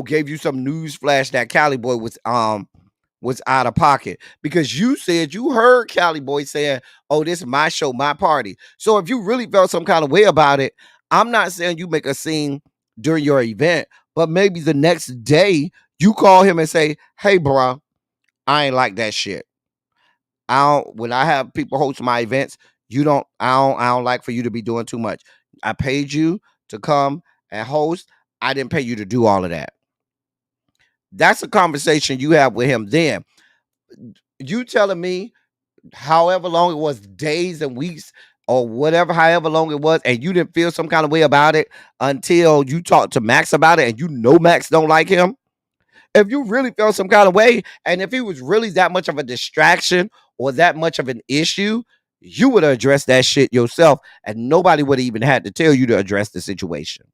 gave you some news flash that Cali Boy was out of pocket, because you said you heard Cali Boy saying, "Oh, this is my show, my party." So if you really felt some kind of way about it, I'm not saying you make a scene during your event, but maybe the next day you call him and say, "Hey, bro, I ain't like that shit. When I have people host my events, I don't like for you to be doing too much. I paid you to come and host. I didn't pay you to do all of that." That's a conversation you have with him then. You telling me however long it was, days and weeks or whatever, however long it was, and you didn't feel some kind of way about it until you talked to Max about it, and Max don't like him? If you really felt some kind of way, and if he was really that much of a distraction or that much of an issue, you would have addressed that shit yourself, and nobody would have even had to tell you to address the situation.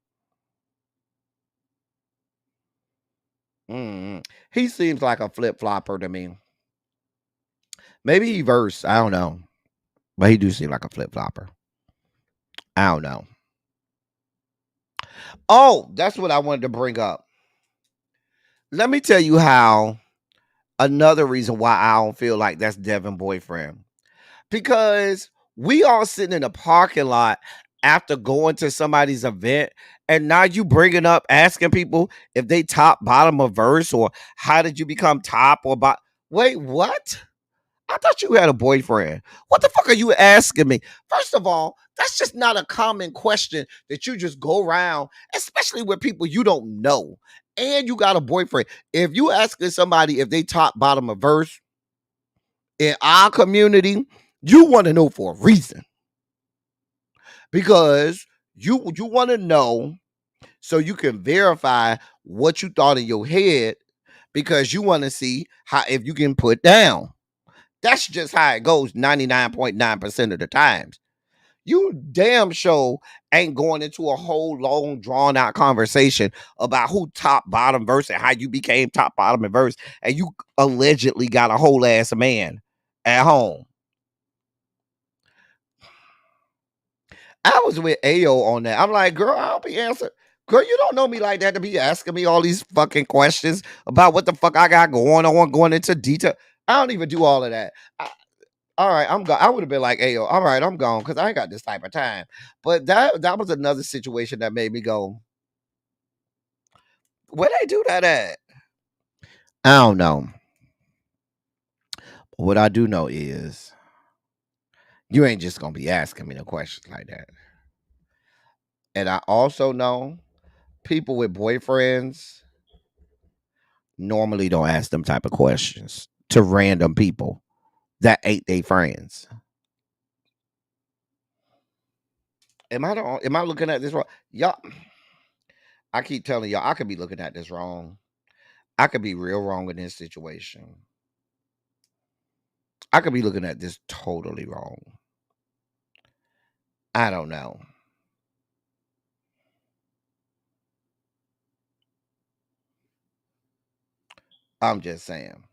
He seems like a flip flopper to me. Maybe he verse. I don't know. But he do seem like a flip flopper. I don't know. Oh, that's what I wanted to bring up. Let me tell you how another reason why I don't feel like that's Devin boyfriend. Because we all sitting in a parking lot after going to somebody's event, and now you bringing up asking people if they top, bottom, or verse, or how did you become top or bottom. Wait, what? I thought you had a boyfriend. What the fuck are you asking me? First of all, that's just not a common question that you just go around, especially with people you don't know. And you got a boyfriend. If you asking somebody if they top, bottom, or verse in our community, you want to know for a reason. Because you want to know so you can verify what you thought in your head, because you want to see how if you can put down. That's just how it goes 99.9% of the times. You damn sure ain't going into a whole long drawn out conversation about who top, bottom, verse, and how you became top, bottom, and verse, and you allegedly got a whole ass man at home. I was with Ayo on that. I'm like, girl, I'll be answering. Girl, you don't know me like that to be asking me all these fucking questions about what the fuck I got going into detail. I don't even do all of that. All right, I'm gone. I would have been like, "Hey, yo, all right, I'm gone," because I ain't got this type of time. But that was another situation that made me go, "Where they do that at?" I don't know. What I do know is you ain't just gonna be asking me no questions like that. And I also know people with boyfriends normally don't ask them type of questions to random people that ain't they friends. Am I looking at this wrong? Y'all, I keep telling y'all, I could be looking at this wrong. I could be real wrong in this situation. I could be looking at this totally wrong. I don't know. I'm just saying.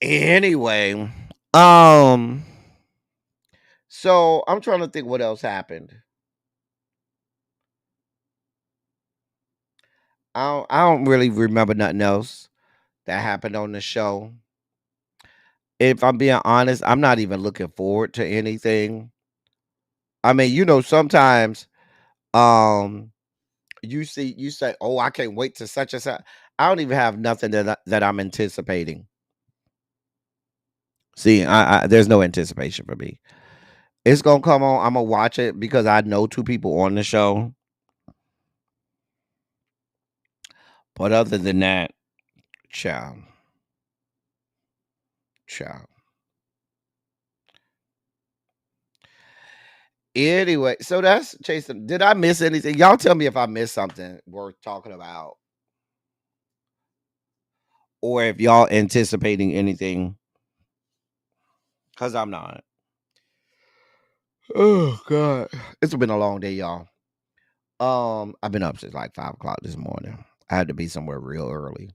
Anyway, um, so I'm trying to think what else happened. I don't really remember nothing else that happened on the show. If I'm being honest, I'm not even looking forward to anything. I mean, sometimes um you say, "Oh, I can't wait to such and such." I don't even have nothing that I'm anticipating. See, there's no anticipation for me. It's gonna come on. I'm gonna watch it because I know two people on the show. But other than that, ciao, ciao. Anyway, so that's Jason. Did I miss anything? Y'all tell me if I missed something worth talking about, or if y'all anticipating anything. Cause I'm not. Oh God, it's been a long day, y'all. I've been up since like 5 o'clock this morning. I had to be somewhere real early.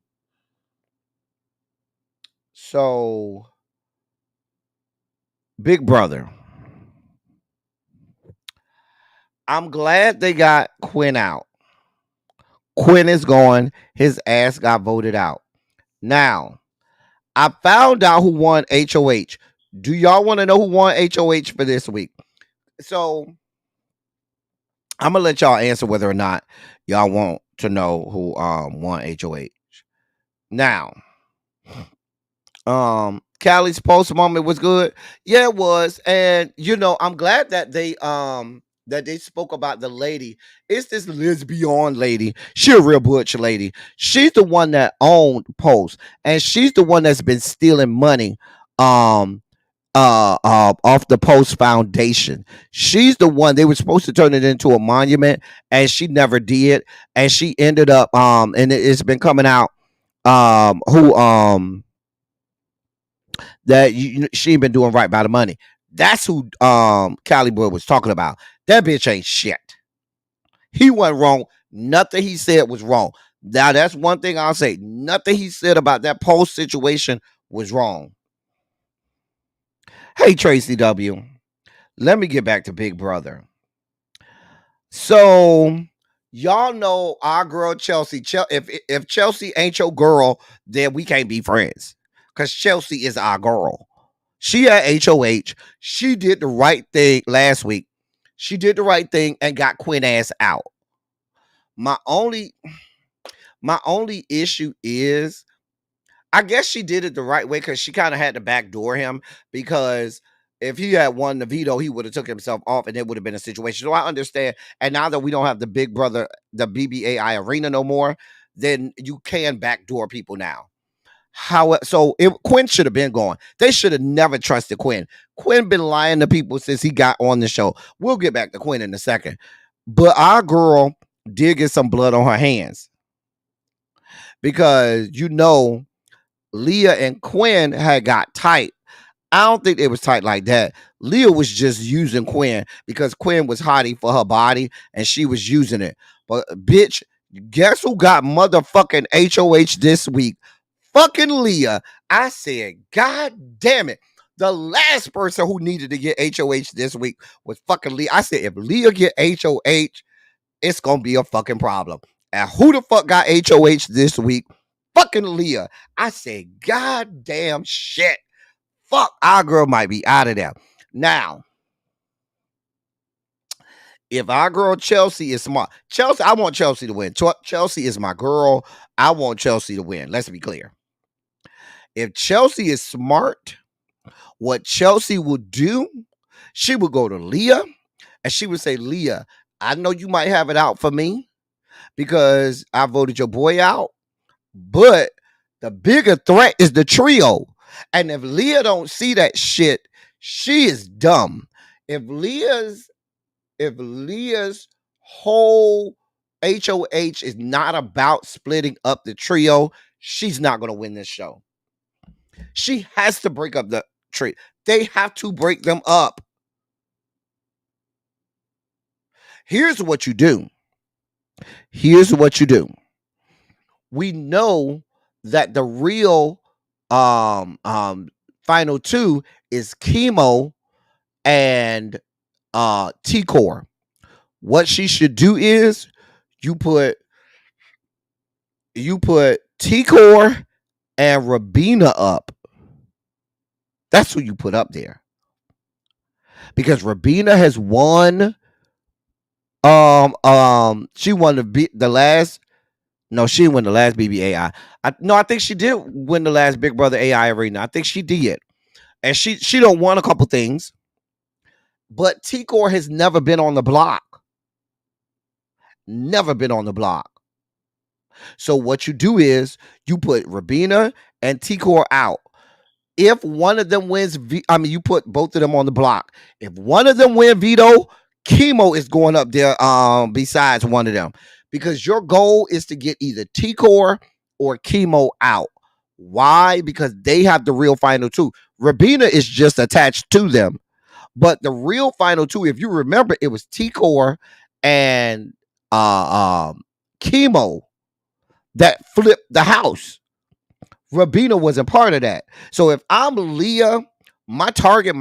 So, Big Brother. I'm glad they got Quinn out. Quinn is gone. His ass got voted out. Now, I found out who won HOH. Do y'all want to know who won HOH for this week? So, I'm gonna let y'all answer whether or not y'all want to know who won HOH. Now, Callie's post moment was good. Yeah, it was. And I'm glad that they spoke about the lady. It's this lesbian lady. She a real butch lady. She's the one that owned Post, and she's the one that's been stealing money um off the Post Foundation. She's the one they were supposed to turn it into a monument, and she never did. And she ended up and it's been coming out who that she ain't been doing right by the money. That's who Cali Boy was talking about. That bitch ain't shit. He wasn't wrong. Nothing he said was wrong. Now that's one thing I'll say. Nothing he said about that Post situation was wrong. Hey Tracy W. Let me get back to Big Brother. So y'all know our girl Chelsea. If Chelsea ain't your girl, then we can't be friends. Cause Chelsea is our girl. She had HOH. She did the right thing last week. She did the right thing and got Quinn ass out. My only issue is I guess she did it the right way because she kind of had to backdoor him because if he had won the veto, he would have took himself off and it would have been a situation. So I understand. And now that we don't have the Big Brother, the BBAI arena no more, then you can backdoor people now. Quinn should have been gone. They should have never trusted Quinn. Quinn been lying to people since he got on the show. We'll get back to Quinn in a second. But our girl did get some blood on her hands because Leah and Quinn had got tight. I don't think it was tight like that. Leah was just using Quinn because Quinn was hottie for her body and she was using it. But bitch, guess who got motherfucking HOH this week? Fucking Leah. I said, God damn it. The last person who needed to get HOH this week was fucking Leah. I said, if Leah get HOH, it's gonna be a fucking problem. And who the fuck got HOH this week? Fucking Leah. I said, God damn shit. Fuck, our girl might be out of there. Now, if our girl Chelsea is smart, I want Chelsea to win. Chelsea is my girl. I want Chelsea to win. Let's be clear. If Chelsea is smart, what Chelsea would do, she would go to Leah and she would say, Leah, I know you might have it out for me because I voted your boy out, but the bigger threat is the trio. And if Leah don't see that shit, she is dumb. If Leah's if Leah's whole HOH is not about splitting up the trio, she's not going to win this show. She has to break up the trio. They have to break them up. Here's what you do. We know that the real final two is Chemo and T-Core. What she should do is you put T-Core and Rabina up. That's who you put up there. Because Rabina has won she won the last. No, she didn't win the last BBAI. I think she did win the last Big Brother AI arena. I think she did. And she don't won a couple things. But T-Core has never been on the block. Never been on the block. So what you do is you put Rabina and T-Core out. If one of them wins, you put both of them on the block. If one of them win veto, Chemo is going up there besides one of them. Because your goal is to get either T-Core or Chemo out. Why? Because they have the real final two. Rabina is just attached to them. But the real final two, if you remember, it was T-Core and Chemo that flipped the house. Rabina wasn't part of that. So if I'm Leah, my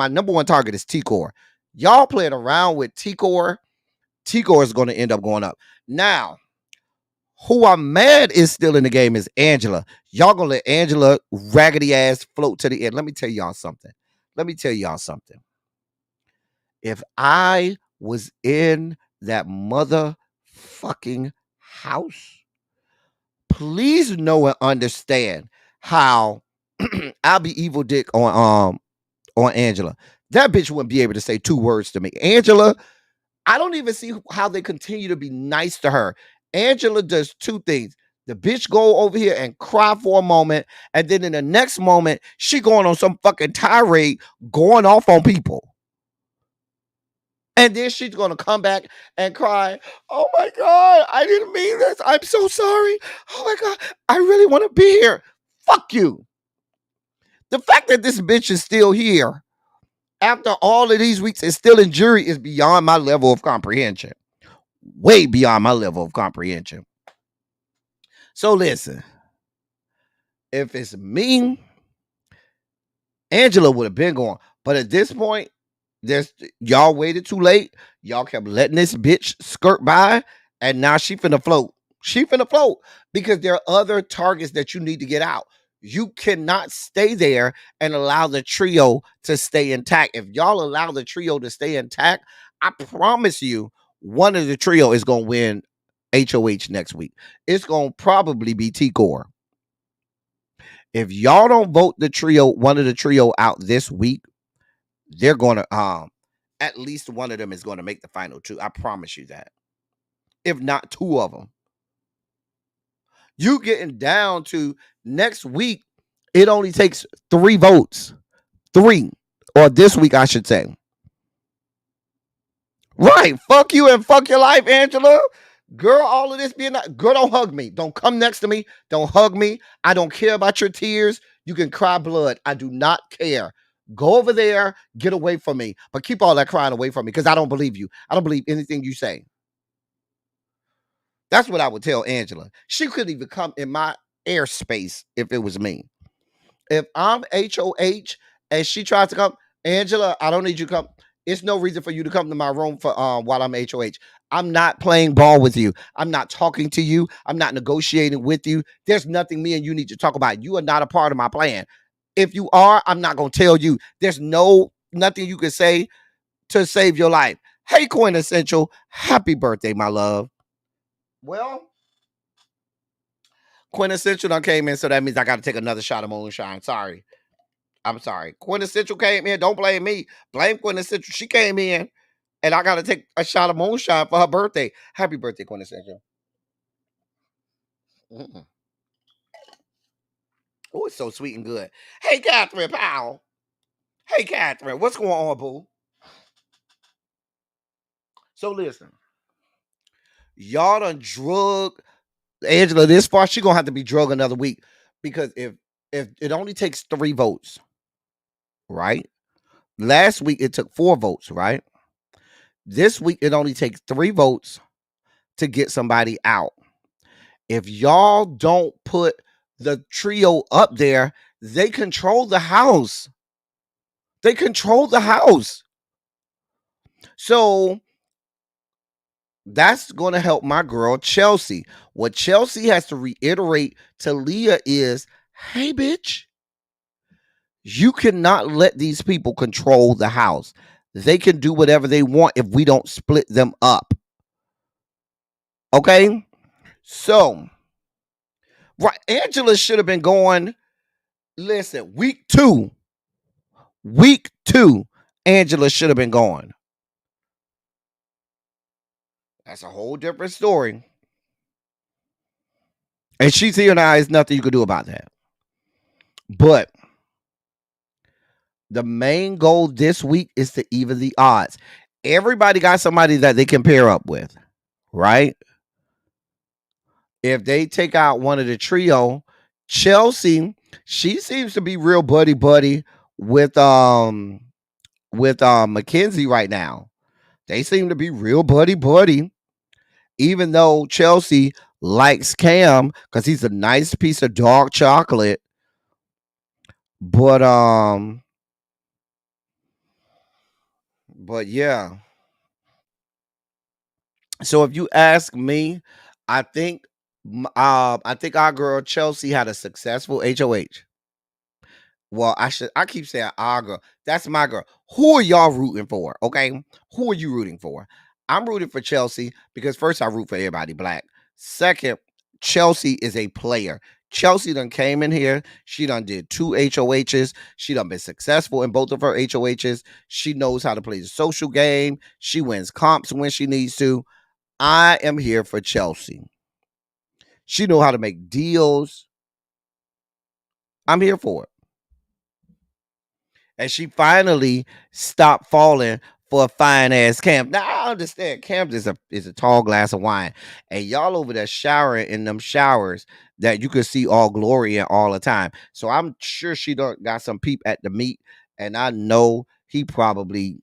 number one target is T-Core. Y'all playing around with T-Core. T-Core is going to end up going up. Now, who I'm mad is still in the game is Angela. Y'all going to let Angela raggedy ass float to the end. Let me tell y'all something. If I was in that motherfucking house, please know and understand how I'll be evil dick on Angela. That bitch wouldn't be able to say two words to me. Angela, I don't even see how they continue to be nice to her. Angela does two things. The bitch go over here and cry for a moment, and then in the next moment, she going on some fucking tirade, going off on people. And then she's going to come back and cry, oh my God, I didn't mean this. I'm so sorry. Oh my God, I really want to be here. Fuck you. The fact that this bitch is still here after all of these weeks and still in jury is beyond my level of comprehension. Way beyond my level of comprehension. So listen, if it's me, Angela would have been going. But at this point, y'all waited too late. Y'all kept letting this bitch skirt by, and now she finna float. She finna float because there are other targets that you need to get out. You cannot stay there and allow the trio to stay intact. If y'all allow the trio to stay intact, I promise you, one of the trio is gonna win HOH next week. It's gonna probably be T-Core. If y'all don't vote one of the trio out this week, they're gonna at least one of them is gonna make the final two. I promise you that. If not two of them. You getting down to next week, it only takes 3 votes. 3. Or this week, I should say. Right. Fuck you and fuck your life, Angela. Girl, all of this being girl, don't hug me. Don't come next to me. Don't hug me. I don't care about your tears. You can cry blood. I do not care. Go over there, get away from me. But keep all that crying away from me because I don't believe you. I don't believe anything you say. That's what I would tell Angela. She couldn't even come in my airspace if it was me. If I'm HOH and she tries to come, Angela, I don't need you to come. It's no reason for you to come to my room for while I'm HOH. I'm not playing ball with you. I'm not talking to you. I'm not negotiating with you. There's nothing me and you need to talk about. You are not a part of my plan. If you are, I'm not going to tell you. There's nothing you can say to save your life. Hey, Quintessential, happy birthday, my love. Well, Quintessential done came in, so that means I got to take another shot of moonshine. Sorry. I'm sorry. Quintessential came in. Don't blame me. Blame Quintessential. She came in, and I got to take a shot of moonshine for her birthday. Happy birthday, Quintessential. Mm-mm. Oh, it's so sweet and good. Hey, Catherine Powell. Hey, Catherine. What's going on, boo? So listen, y'all done drug Angela this far. She gonna have to be drugged another week because if it only takes 3 votes, right? Last week it took 4 votes, right? This week it only takes 3 votes to get somebody out. If y'all don't put the trio up there, they control the house. They control the house. So that's going to help my girl Chelsea. What Chelsea has to reiterate to Leah is, hey, bitch, you cannot let these people control the house. They can do whatever they want if we don't split them up. Okay? So, right, Angela should have been going, listen, week two, Angela should have been going. That's a whole different story. And she's here now. There's nothing you can do about that. But the main goal this week is to even the odds. Everybody got somebody that they can pair up with, right? If they take out one of the trio, Chelsea, she seems to be real buddy with Mackenzie right now. They seem to be real buddy. Even though Chelsea likes Cam because he's a nice piece of dark chocolate. But yeah. So if you ask me, I think our girl Chelsea had a successful HOH. Well, I keep saying our girl. That's my girl. Who are y'all rooting for? Okay. Who are you rooting for? I'm rooting for Chelsea because first I root for everybody black. Second, Chelsea is a player. Chelsea done came in here. She done did 2 HOHs. She done been successful in both of her HOHs. She knows how to play the social game. She wins comps when she needs to. I am here for Chelsea. She know how to make deals. I'm here for it. And she finally stopped falling for a fine ass Cam. Now I understand Cam is a tall glass of wine, and y'all over there showering in them showers that you could see all glory in all the time. So I'm sure she don't got some peep at the meet, and I know he probably.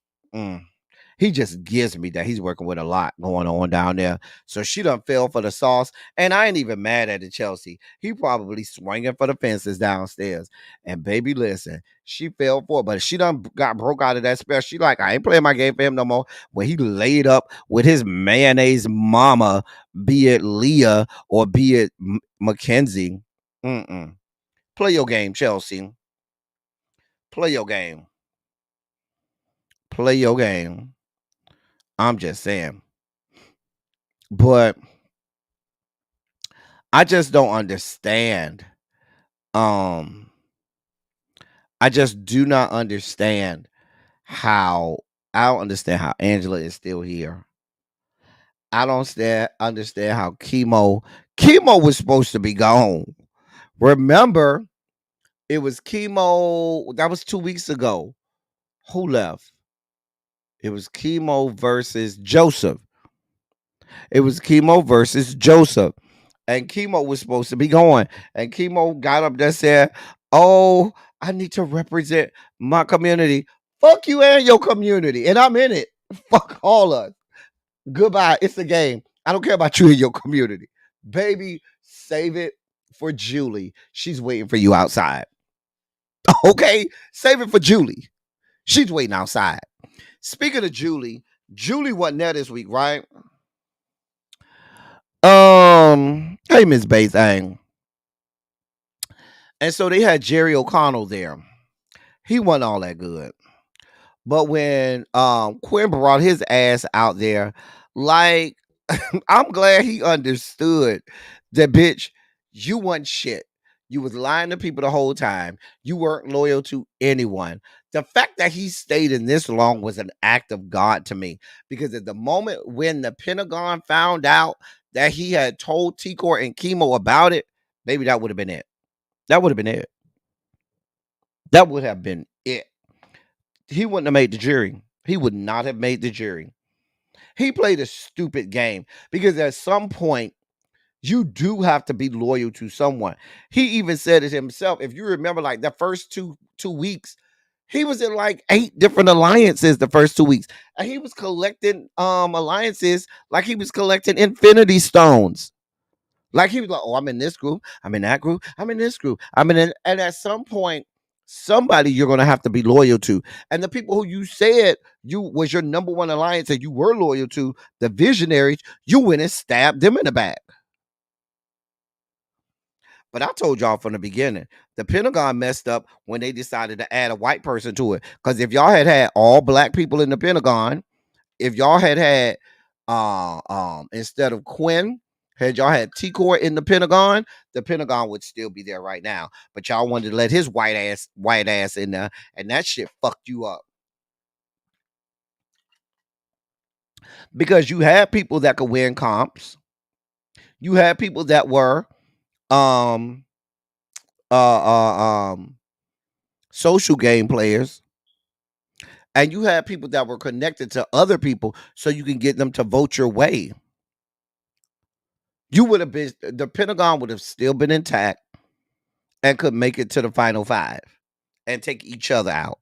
He just gives me that he's working with a lot going on down there. So she done fell for the sauce. And I ain't even mad at the Chelsea. He probably swinging for the fences downstairs. And baby, listen, she fell for it. But she done got broke out of that spell. She like, I ain't playing my game for him no more. When he laid up with his mayonnaise mama, be it Leah or be it Mackenzie. Play your game, Chelsea. Play your game. Play your game. I'm just saying. But I just don't understand. I just do not understand how I don't understand how Angela is still here. I don't understand how chemo was supposed to be gone. Remember, it was chemo that was 2 weeks ago. Who left? It was chemo versus Joseph. It was chemo versus Joseph. And chemo was supposed to be going. And chemo got up there and said, oh, I need to represent my community. Fuck you and your community. And I'm in it. Fuck all us. Goodbye. It's a game. I don't care about you and your community. Baby, save it for Julie. She's waiting for you outside. Okay? Save it for Julie. She's waiting outside. Speaking of Julie wasn't there this week, right? Hey, Miss Bazang. And so they had Jerry O'Connell there. He wasn't all that good. But when Quinn brought his ass out there, like, I'm glad he understood that, bitch, you wasn't shit. You was lying to people the whole time. You weren't loyal to anyone. The fact that he stayed in this long was an act of God to me. Because at the moment when the Pentagon found out that he had told T-Core and Chemo about it, maybe that would have been it. That would have been it. That would have been it. He wouldn't have made the jury. He would not have made the jury. He played a stupid game because at some point you do have to be loyal to someone. He even said it himself. If you remember, like the first two weeks, he was in like 8 different alliances the first 2 weeks. And he was collecting alliances like he was collecting infinity stones. Like he was like, oh, I'm in this group, I'm in that group, I'm in this group, and at some point, somebody you're gonna have to be loyal to. And the people who you said you was your number one alliance and you were loyal to, the visionaries, you went and stabbed them in the back. But I told y'all from the beginning, the Pentagon messed up when they decided to add a white person to it. Because if y'all had all black people in the Pentagon, if y'all had instead of Quinn, had y'all had T-Core in the Pentagon would still be there right now. But y'all wanted to let his white ass in there, and that shit fucked you up. Because you had people that could win comps. You had people that were um social game players, and you had people that were connected to other people so you can get them to vote your way. You would have been, the Pentagon would have still been intact and could make it to the final 5 and take each other out.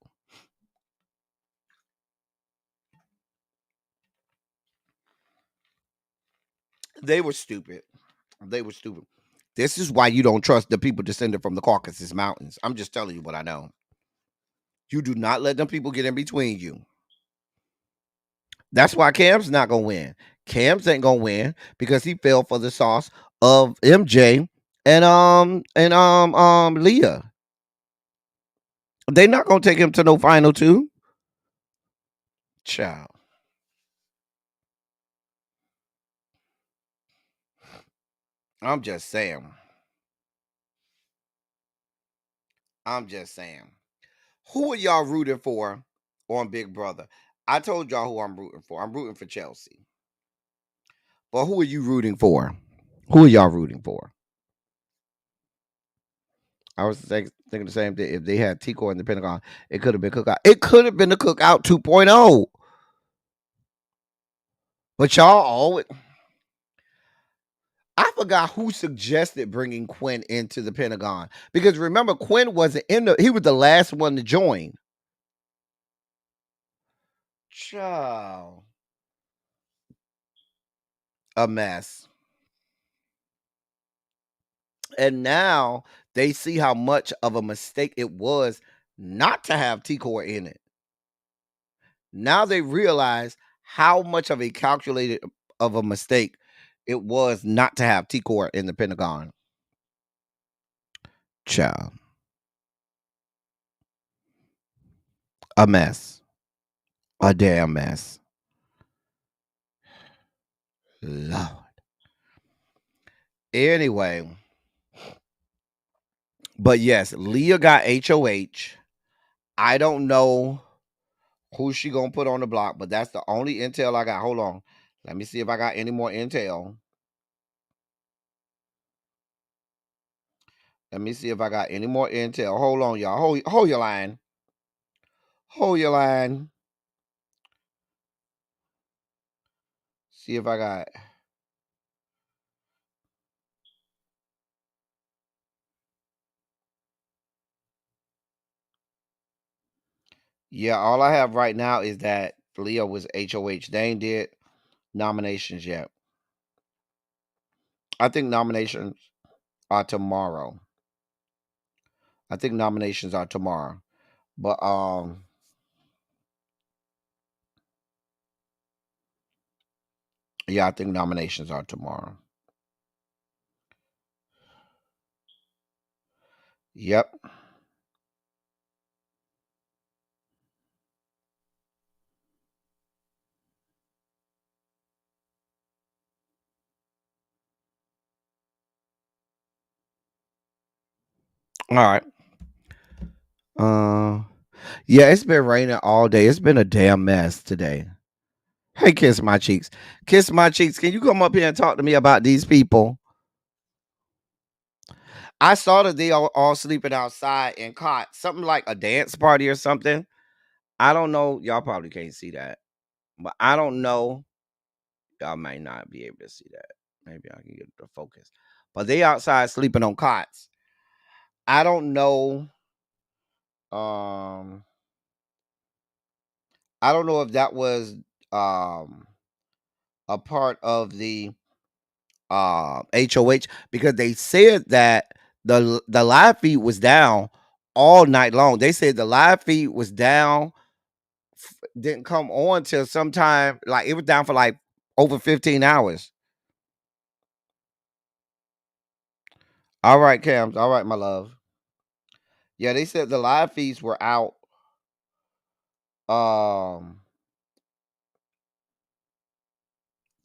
They were stupid. They were stupid. This is why you don't trust the people descended from the Caucasus Mountains. I'm just telling you what I know. You do not let them people get in between you. That's why Cam's not gonna win. Cam's ain't gonna win because he fell for the sauce of MJ and Leah. They not gonna take him to no final 2. Child. I'm just saying. I'm just saying. Who are y'all rooting for on Big Brother? I told y'all who I'm rooting for. I'm rooting for Chelsea. But who are you rooting for? Who are y'all rooting for? I was thinking the same thing. If they had Tico in the Pentagon, it could have been Cookout. It could have been the Cookout 2.0. But y'all always. I forgot who suggested bringing Quinn into the Pentagon. Because remember, Quinn wasn't he was the last one to join. Child. A mess. And now they see how much of a mistake it was not to have T-Core in it. Now they realize how much of a calculated of a mistake it was not to have T-Core in the Pentagon. Child. A mess. A damn mess. Lord. Anyway. But yes, Leah got HOH. I don't know who she gonna put on the block, but that's the only intel I got. Hold on. Let me see if I got any more intel. Let me see if I got any more intel. Hold on, y'all. Hold your line. Hold your line. See if I got. Yeah, all I have right now is that Leo was HOH. They ain't did nominations yet. I think nominations are tomorrow. I think nominations are tomorrow. But yeah, I think nominations are tomorrow. Yep. All right. Yeah, it's been raining all day. It's been a damn mess today. Hey, Kiss My Cheeks. Kiss My Cheeks. Can you come up here and talk to me about these people? I saw that they all sleeping outside in cot. Something like a dance party or something. I don't know. Y'all probably can't see that. But I don't know. Y'all might not be able to see that. Maybe I can get the focus. But they outside sleeping on cots. I don't know. Um, I don't know if that was um a part of the HOH, because they said that the live feed was down all night long. They said the live feed was down, didn't come on till sometime, like it was down for like over 15 hours. All right, Cams. All right, my love. Yeah, they said the live feeds were out um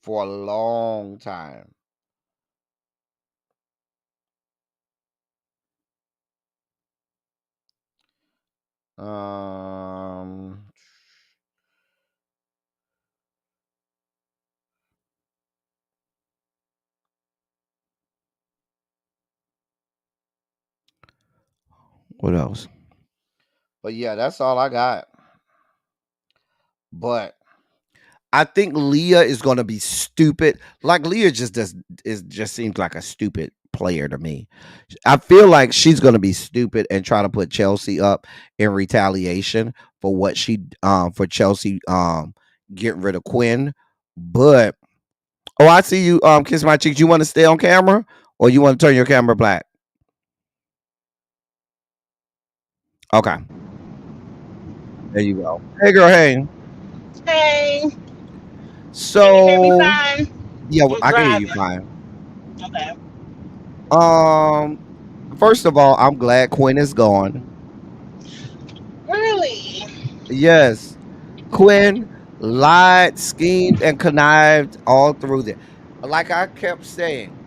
for a long time. Um what else? But yeah, that's all I got. But I think Leah is gonna be stupid. Like Leah just seems like a stupid player to me. I feel like she's gonna be stupid and try to put Chelsea up in retaliation for what she for Chelsea getting rid of Quinn. But oh, I see you kiss my cheeks. You want to stay on camera or you want to turn your camera black? Okay. There you go. Hey girl, hey. Hey, can you hear me So fine? yeah, I'm I can hear you driving. fine. Okay. Um First of all, I'm glad Quinn is gone. Really? Yes. Quinn lied, schemed, and connived all through there. Like I kept saying,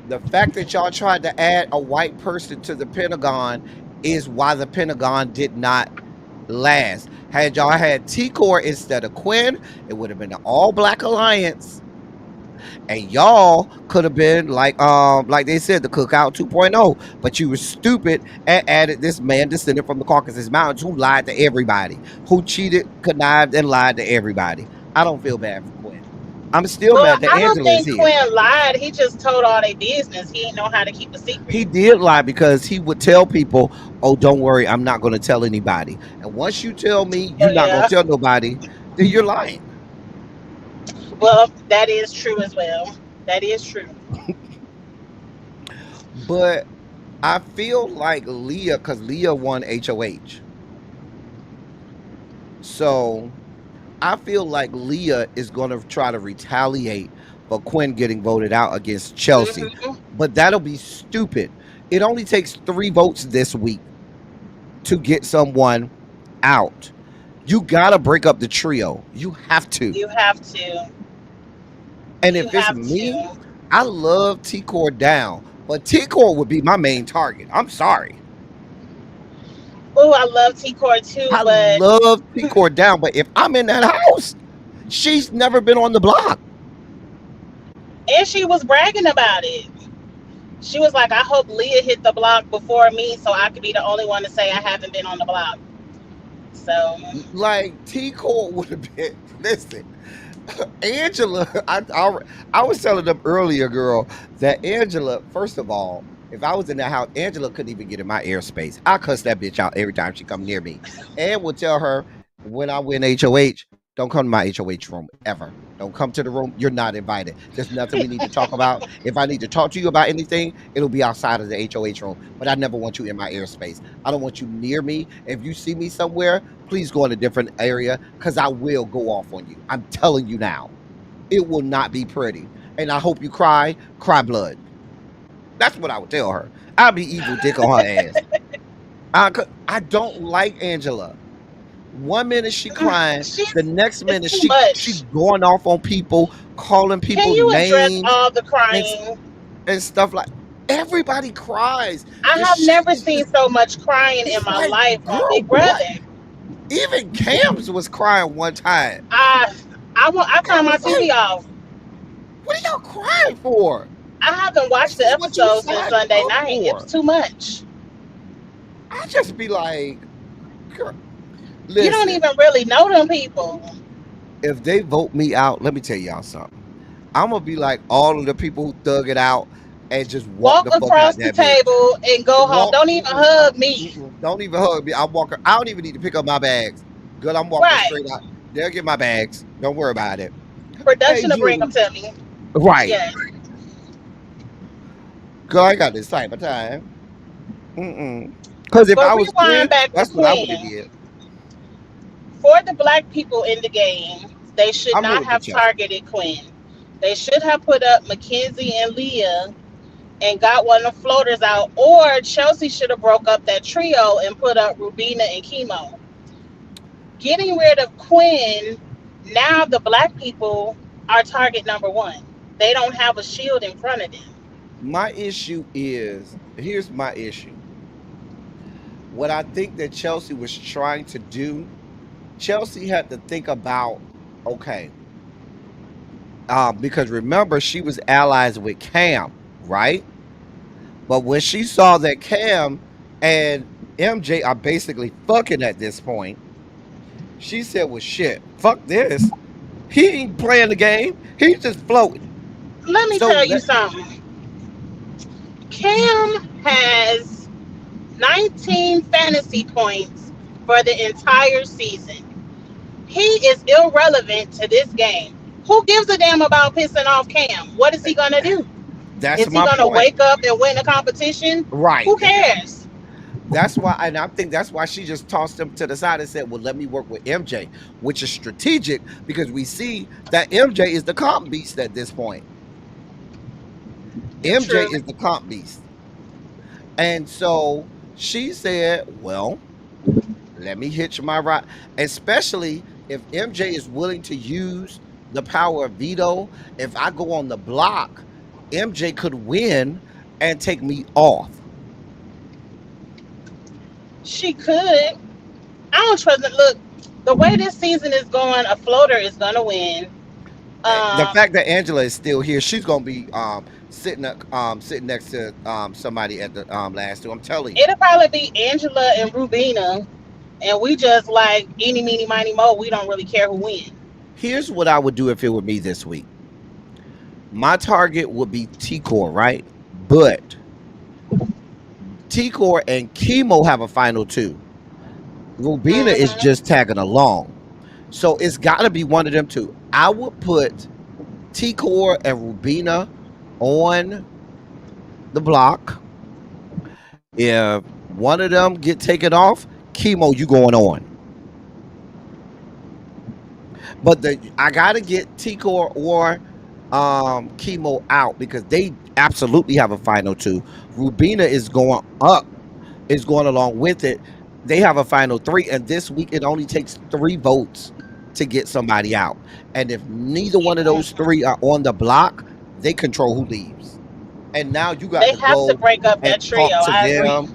the fact that y'all tried to add a white person to the Pentagon is why the Pentagon did not last. Had y'all had T-Core instead of Quinn, it would have been an all-black alliance. And y'all could have been like they said, the Cookout 2.0, but you were stupid and added this man descended from the Caucasus Mountains who lied to everybody, who cheated, connived, and lied to everybody. I don't feel bad for Quinn. I'm still Well, mad that I don't Angela is think here. Quinn lied. He just told all their business. He didn't know how to keep a secret. He did lie because he would tell people, "Oh, don't worry, I'm not going to tell anybody." And once you tell me Oh you're not going yeah. to tell nobody, then you're lying. Well, that is true as well. That is true. But I feel like Leah, because Leah won HOH. So I feel like Leah is going to try to retaliate for Quinn getting voted out against Chelsea. Hmm. But that'll be stupid. It only takes 3 votes this week to get someone out. You got to break up the trio. You have to. You have to. And You if it's have me, to. I love T Core down, but T Core would be my main target. I'm sorry. Oh, I love T-Core too, I but love T Core down, but if I'm in that house, she's never been on the block. and she was bragging about it. She was like, "I hope Leah hit the block before me, so I could be the only one to say I haven't been on the block." So Like T Core would have been. Listen, Angela. I was telling them earlier, girl, that Angela. First of all, if I was in that house, Angela couldn't even get in my airspace. I cuss that bitch out every time she come near me, and would tell her when I win HOH, don't come to my HOH room ever. Don't come to the room. You're not invited. There's nothing we need to talk about. If I need to talk to you about anything, it'll be outside of the HOH room. But I never want you in my airspace. I don't want you near me. If you see me somewhere, please go in a different area because I will go off on you. I'm telling you now. It will not be pretty. And I hope you cry blood. That's what I would tell her. I'll be evil dick on her ass. I don't like Angela. One minute she crying, the she's next it's minute too she much. going off on people, calling Can people you address names all the and crying? and stuff like. Everybody cries. I The have shit never is seen just. so much crying in It's my like, life on girl, Big what? Brother. Even Cams was crying one time. I I I turned my was TV like, off. what are y'all crying for? I haven't watched This the is what you episode since signed Sunday up night. It was for. too much. I just be like, girl, You don't listen, even really know them people. if they vote me out, let me tell y'all something. I'm gonna be like all of the people who thug it out and just walk Walk the fuck across out the that bitch. table and go home. Walk. Don't even hug me. Don't even hug me. I'm walking. I don't even need to pick up my bags. Good, I'm walking Right. straight out. They'll get my bags. Don't worry about it. Hey, Production will bring them Julie. to me. Right. Yes. Girl, I got this type of time. Because if But I was rewind Quinn, back to that's what I would have Quinn. did. For the black people in the game, they should I'm not rooting for have Chelsea. targeted Quinn. They should have put up Mackenzie and Leah and got one of the floaters out, or Chelsea should have broke up that trio and put up Rubina and Chemo. Getting rid of Quinn, now the black people are target number one. They don't have a shield in front of them. My issue is here's my issue. What I think that Chelsea was trying to do, Chelsea had to think about, okay, because remember she was allies with Cam, right? But when she saw that Cam and MJ are basically fucking at this point, she said, well, shit, fuck this. He ain't playing the game. He's just floating. Let me So tell you let something. Cam has 19 fantasy points for the entire season. He is irrelevant to this game. Who gives a damn about pissing off Cam? What is he gonna do? that's Is he my gonna point. wake up and win a competition? Right. Who cares? That's why, and I think that's why she just tossed him to the side and said, well, let me work with MJ, which is strategic because we see that MJ is the comp beast at this point. MJ True. is the comp beast. And so she said, well, let me hitch my ride, especially if MJ is willing to use the power of veto. If I go on the block, MJ could win and take me off. She could. I don't trust it. Look, the way this season is going, a floater is gonna win. The Um, fact that Angela is still here, she's gonna be sitting next to somebody at the last two. I'm telling you. it'll probably be Angela and Rubina, and we just like eeny, meeny, miny, mo. We don't really care who wins. Here's what I would do if it were me this week. My target would be T-Core, right? But T-Core and Chemo have a final two. Rubina is Hmm. just tagging along. So it's got to be one of them two. I would put T-Core and Rubina on the block. If one of them get taken off, Chemo, you going on. But I gotta get T-Core or Chemo out because they absolutely have a final two. Rubina is going up, is going along with it. They have a final three, and this week it only takes 3 votes to get somebody out. And if neither one of those three are on the block, they control who leaves. And now you got They to have to go break up and that trio. talk to I agree. them.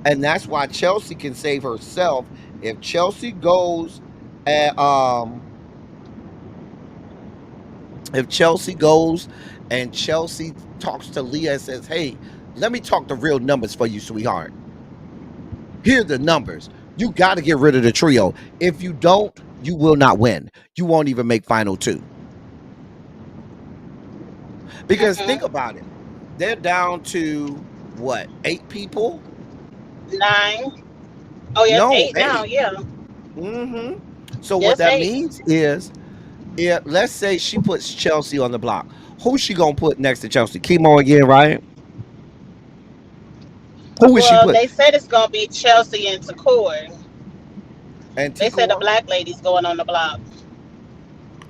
And that's why Chelsea can save herself. If Chelsea goes and if Chelsea goes and Chelsea talks to Leah and says, hey, let me talk the real numbers for you, sweetheart. Here are the numbers. You got to get rid of the trio. If you don't, you will not win. You won't even make final two. Because think Hmm. about it. They're down to what, 8 people? 9. Oh, yes, No, 8 now. 8. Yeah, Mm-hmm. So what yes, that 8. means is, if let's say she puts Chelsea on the block, who's she gonna put next to Chelsea? Chemo again, right? Who is she Well, put? they said it's gonna be Chelsea and Takor. And They said the T-Core? black lady's going on the block.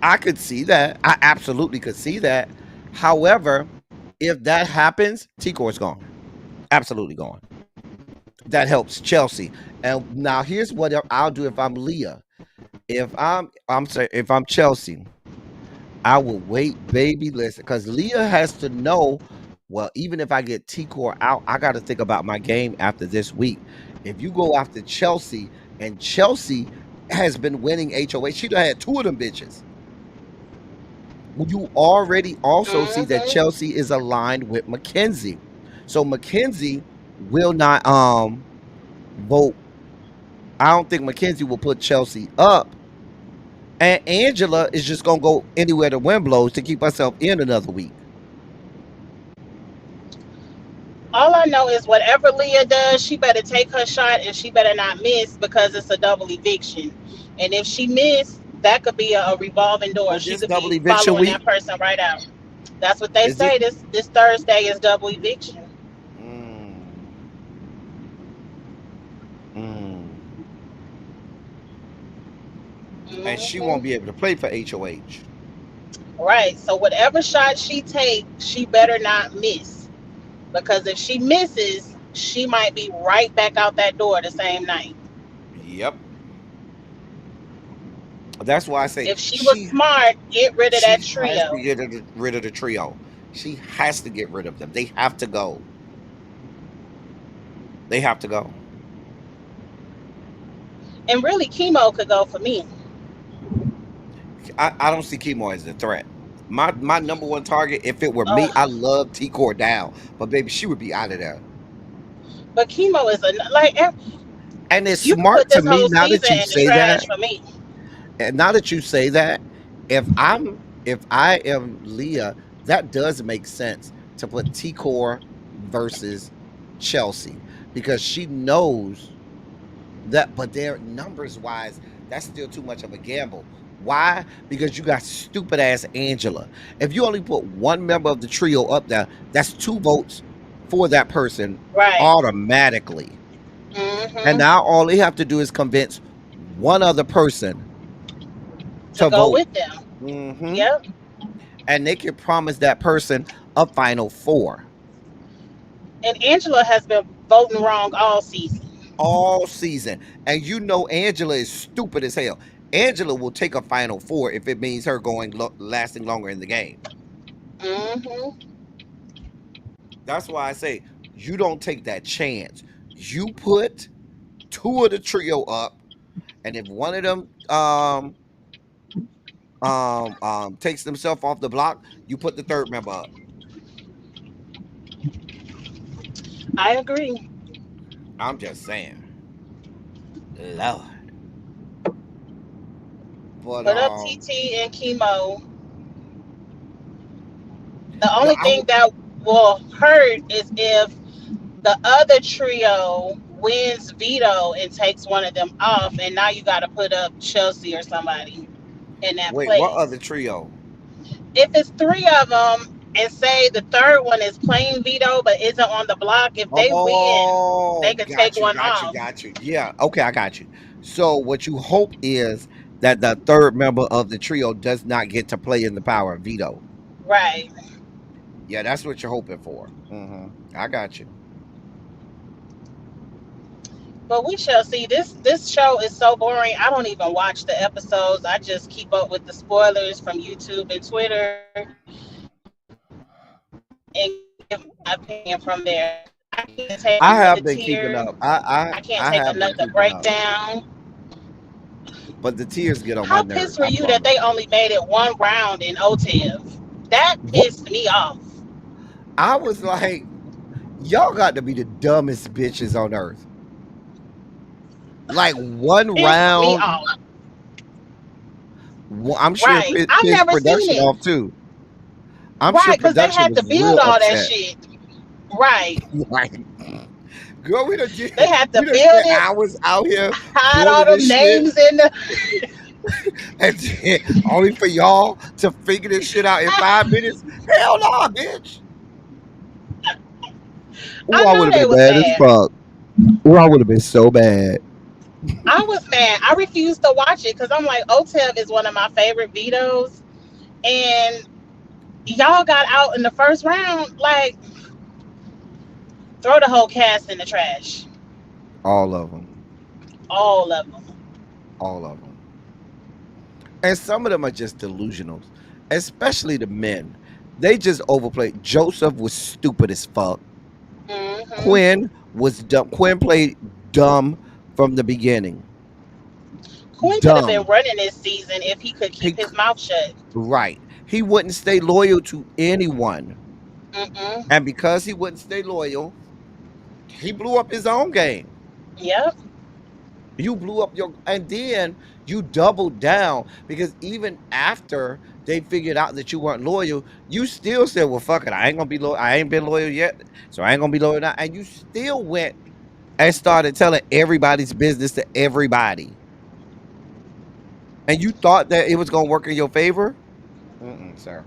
I could see that. I absolutely could see that. However, if that happens, T-Core is gone. Absolutely gone. That helps Chelsea. And now here's what I'll do if I'm Leah. I'm sorry, if I'm Chelsea, I will wait, baby. Listen, because Leah has to know. Well, even if I get T Core out, I got to think about my game after this week. If you go after Chelsea, and Chelsea has been winning HOA, she done had 2 of them bitches. You already also see that Hmm. Chelsea is aligned with Mackenzie. So Mackenzie will not vote. I don't think Mackenzie will put Chelsea up And Angela is just gonna go anywhere the wind blows to keep herself in another week. All I know is whatever Leah does, she better take her shot and she better not miss because it's a double eviction. And if she missed, that could be a revolving door. So She this could double be eviction following week that person right out. That's what they is it? say. This Thursday is double eviction. Mm, mm. And she won't Hmm. be able to play for HOH. Right. So whatever shot she takes, she better not miss. Because if she misses, she might be right back out that door the same night. Yep. That's why I say If she was smart, get rid of that she has to trio. get rid of the trio. She has to get rid of them. They have to go. They have to go. And really, chemo could go for me. I don't see Chemo as a threat. My number one target, if it were me, I Ugh. love T Core down, but baby, she would be out of there. But chemo is a like And it's you could put smart to this me whole now that season you in the say that. trash for me. And now that you say that, if I am Leah, that does make sense to put T Core versus Chelsea because she knows that, but their numbers wise, that's still too much of a gamble. Why? Because you got stupid ass Angela. If you only put one member of the trio up there, that's two votes for that person Right. automatically. And Hmm. now all they have to do is convince one other person To to go vote. with them. Hmm. Yep. And they can promise that person a final four And Angela has been voting wrong all season. all season. And you know Angela is stupid as hell. Angela will take a final four if it means her going lasting longer in the game. Hmm. That's why I say you don't take that chance. You put two of the trio up, and if one of them takes themselves off the block, you put the third member up. I agree. I'm just saying, Lord. But Put up TT and chemo. The no, only thing that will hurt is if the other trio wins veto and takes one of them off, and now you got to put up Chelsea or somebody in that wait, what place. other trio? If it's three of them, and say the third one is playing veto but isn't on the block, if they win, they Oh, could take one off. got you. Yeah, okay, I got you. So what you hope is that the third member of the trio does not get to play in the power of veto. Right. Yeah, that's what you're hoping for. I got you. But we shall see. This show is so boring. I don't even watch the episodes. I just keep up with the spoilers from YouTube and Twitter and give my opinion from there. I can't take I another have been keeping tear. up. I can't I take have been another keeping up. breakdown. But the tears get on my How nerves. pissed were I you that promise. they only made it one round in OTIV? That What pissed me off. I was like, y'all got to be the dumbest bitches on earth. Like one Pissed me round. off. I'm sure Right. it I've pissed never seen production it. off too. I'm sure Right, because they production had to was build real all that upset. shit. Right. Like, girl, They had to we done build spent it, hours out here hide all building them this shit, names in the and then only for y'all to figure this shit out in 5 minutes. Hell no, bitch. Oh, I I would know have they been was mad as mad. fuck. Oh, I would have been so bad. I was mad. I refused to watch it because I'm like, OTEV is one of my favorite vetoes. And y'all got out in the first round. Like, throw the whole cast in the trash. All of them. All of them. All of them. And some of them are just delusional, especially the men. They just overplayed. Joseph was stupid as fuck. Hmm. Quinn was dumb. Quinn played dumb from the beginning. Quinn could have been Dumb. running this season if he could keep He his mouth shut. right. He wouldn't stay loyal to anyone. Mm-mm. And because he wouldn't stay loyal, he blew up his own game. Yep. You blew up your, and then you doubled down because even after they figured out that you weren't loyal, you still said, "Well, fuck it, I ain't gonna be loyal. I ain't been loyal yet, so I ain't gonna be loyal now." And you still went and started telling everybody's business to everybody, and you thought that it was gonna work in your favor. Sir.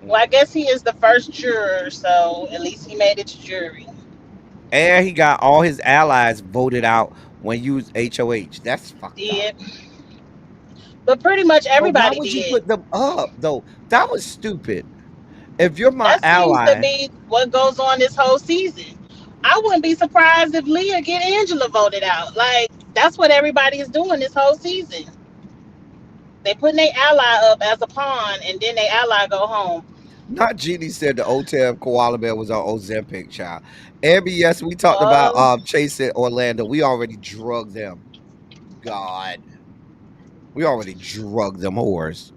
Well, I Mm-mm. guess he is the first juror, so at least he made it to jury. And he got all his allies voted out when you was HOH. That's fucked up. Did, but pretty much But why everybody would you did. put them up though? That was stupid. If you're my That seems to ally, be what goes on this whole season. I wouldn't be surprised if Leah get Angela voted out. Like that's what everybody is doing this whole season. They putting their ally up as a pawn, and then they ally go home. not Jeannie said the hotel koala bear was on Ozempic, child. Abby, yes, we talked about Uh, chasing Orlando. We already drugged them. God. We already drugged them whores.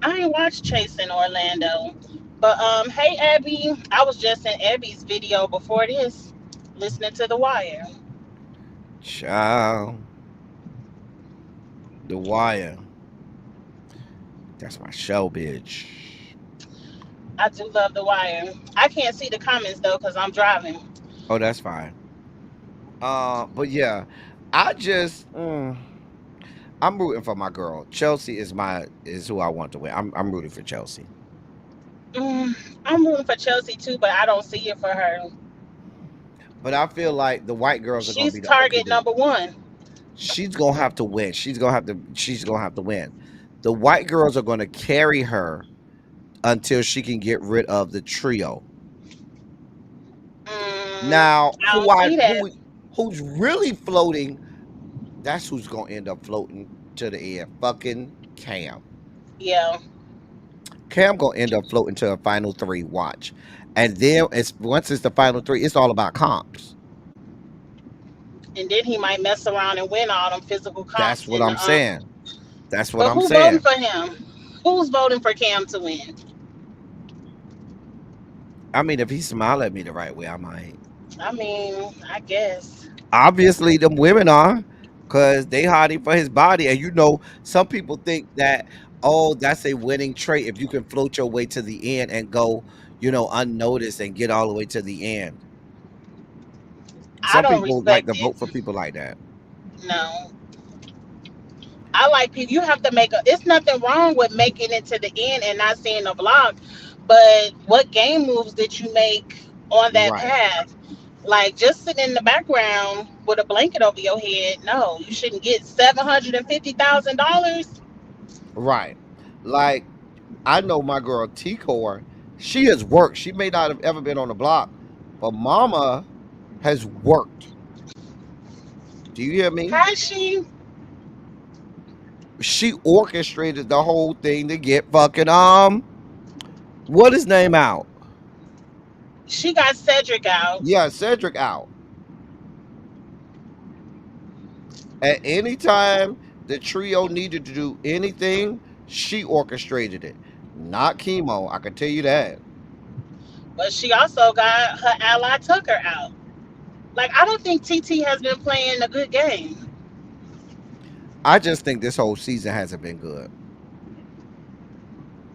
I ain't watched Chasing Orlando, but hey Abby, I was just in Abby's video before this, listening to The Wire. Child. The Wire. That's my show, bitch. I do love The Wire. I can't see the comments though because I'm driving. Oh, that's fine. But yeah, I just I'm rooting for my girl. Chelsea is who I want to win. I'm rooting for Chelsea. Mm, I'm rooting for Chelsea too, but I don't see it for her. But I feel like the white girls are gonna She's be the okey target doke. number one. She's gonna have to win. She's gonna have to win. The white girls are gonna carry her until she can get rid of the trio. Now, I don't see that. who's really floating, that's who's gonna end up floating to the end. Fucking Cam. Yeah, Cam gonna end up floating to a final three. Watch, and then once it's the final three, it's all about comps. and then he might mess around and win all them physical That's comps what in the I'm saying. That's what But I'm who voting saying. for him? Who's voting for Cam to win? I mean, if he smile at me the right way, I might. I mean, I guess. Obviously, them women are, because they hiding for his body, and some people think that, oh, that's a winning trait if you can float your way to the end and go, unnoticed and get all the way to the end. I Some don't people like to respect it. vote for people like that. No. I like people. You have to make a. It's nothing wrong with making it to the end and not seeing the vlog, but what game moves did you make on that Right. path? Like just sitting in the background with a blanket over your head. No, you shouldn't get $750,000. Right. Like, I know my girl T Core, she has worked. She may not have ever been on the block, but Mama has worked. Do you hear me? Has she? She orchestrated the whole thing to get fucking what his name out? She got Cedric out. Yeah, Cedric out. At any time the trio needed to do anything, she orchestrated it. Not chemo, I can tell you that. But she also got her ally Tucker out. Like I don't think TT has been playing a good game. I just think this whole season hasn't been good.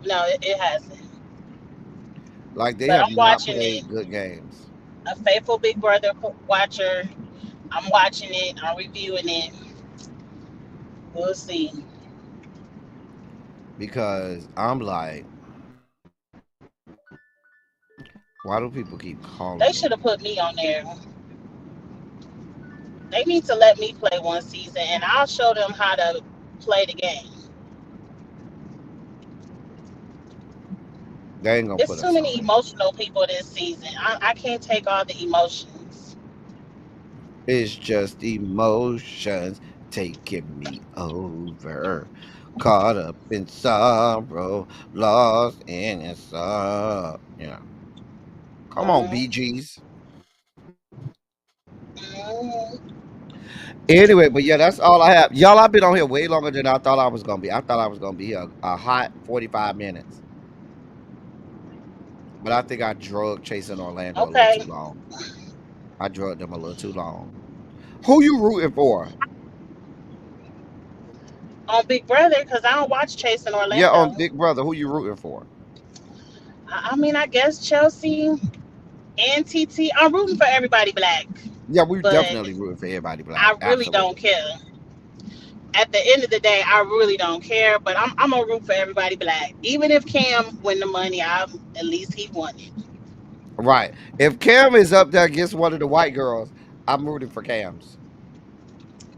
No, it hasn't. Like, they But have I'm not watching it. played good games. A faithful Big Brother watcher. I'm watching it. I'm reviewing it. We'll see. Because I'm like, why do people keep They calling should me? have put me on there. They need to let me play one season, and I'll show them how to play the game. They ain't gonna It's put too us on many there. emotional people this season. I can't take all the emotions. It's just emotions taking me over. Caught up in sorrow, lost in its sorrow. Yeah. Come on, Mm, BGs. mm. Anyway, but yeah, that's all I have. Y'all, I've been on here way longer than I thought I was gonna be. I thought I was gonna be here a hot 45 minutes. But I think I drug chasing Orlando a little Okay. too long. I drugged them a little too long. Who you rooting for? On Big Brother, because I don't watch Chasing Yeah, on Orlando. Big Brother, who you rooting for? I mean, I guess Chelsea and TT. I'm rooting for everybody black, Yeah, we but definitely rooting for everybody black. I really don't Absolutely. care. At the end of the day, I really don't care. But I'm gonna root for everybody black. Even if Cam win the money, at least he won it. Right. If Cam is up there against one of the white girls, I'm rooting for Cam's.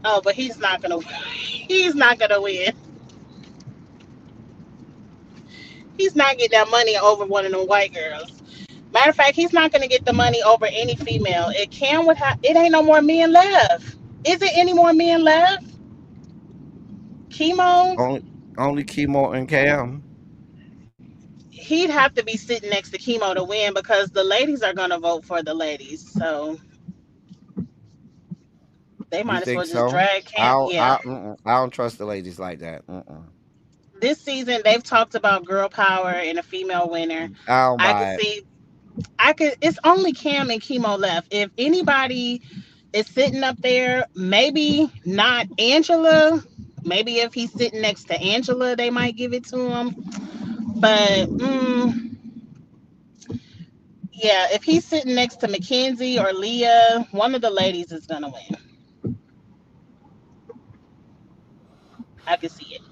Oh, but he's not gonna. He's not gonna win. He's not getting that money over one of them white girls. Matter of fact, he's not gonna get the money over any female. It Cam would have. It ain't no more men left. Is it any more men left? Chemo. Only only Chemo and Cam. He'd have to be sitting next to Chemo to win because the ladies are gonna vote for the ladies. So they You might as think well just so? drag Cam. Yeah. I don't trust the ladies like that. This season they've talked about girl power and a female winner. I don't I could buy it. see I could it's only Cam and Chemo left. If anybody is sitting up there, maybe not Angela. Maybe if he's sitting next to Angela, they might give it to him. But yeah, if he's sitting next to Mackenzie or Leah, one of the ladies is gonna win. I can see it.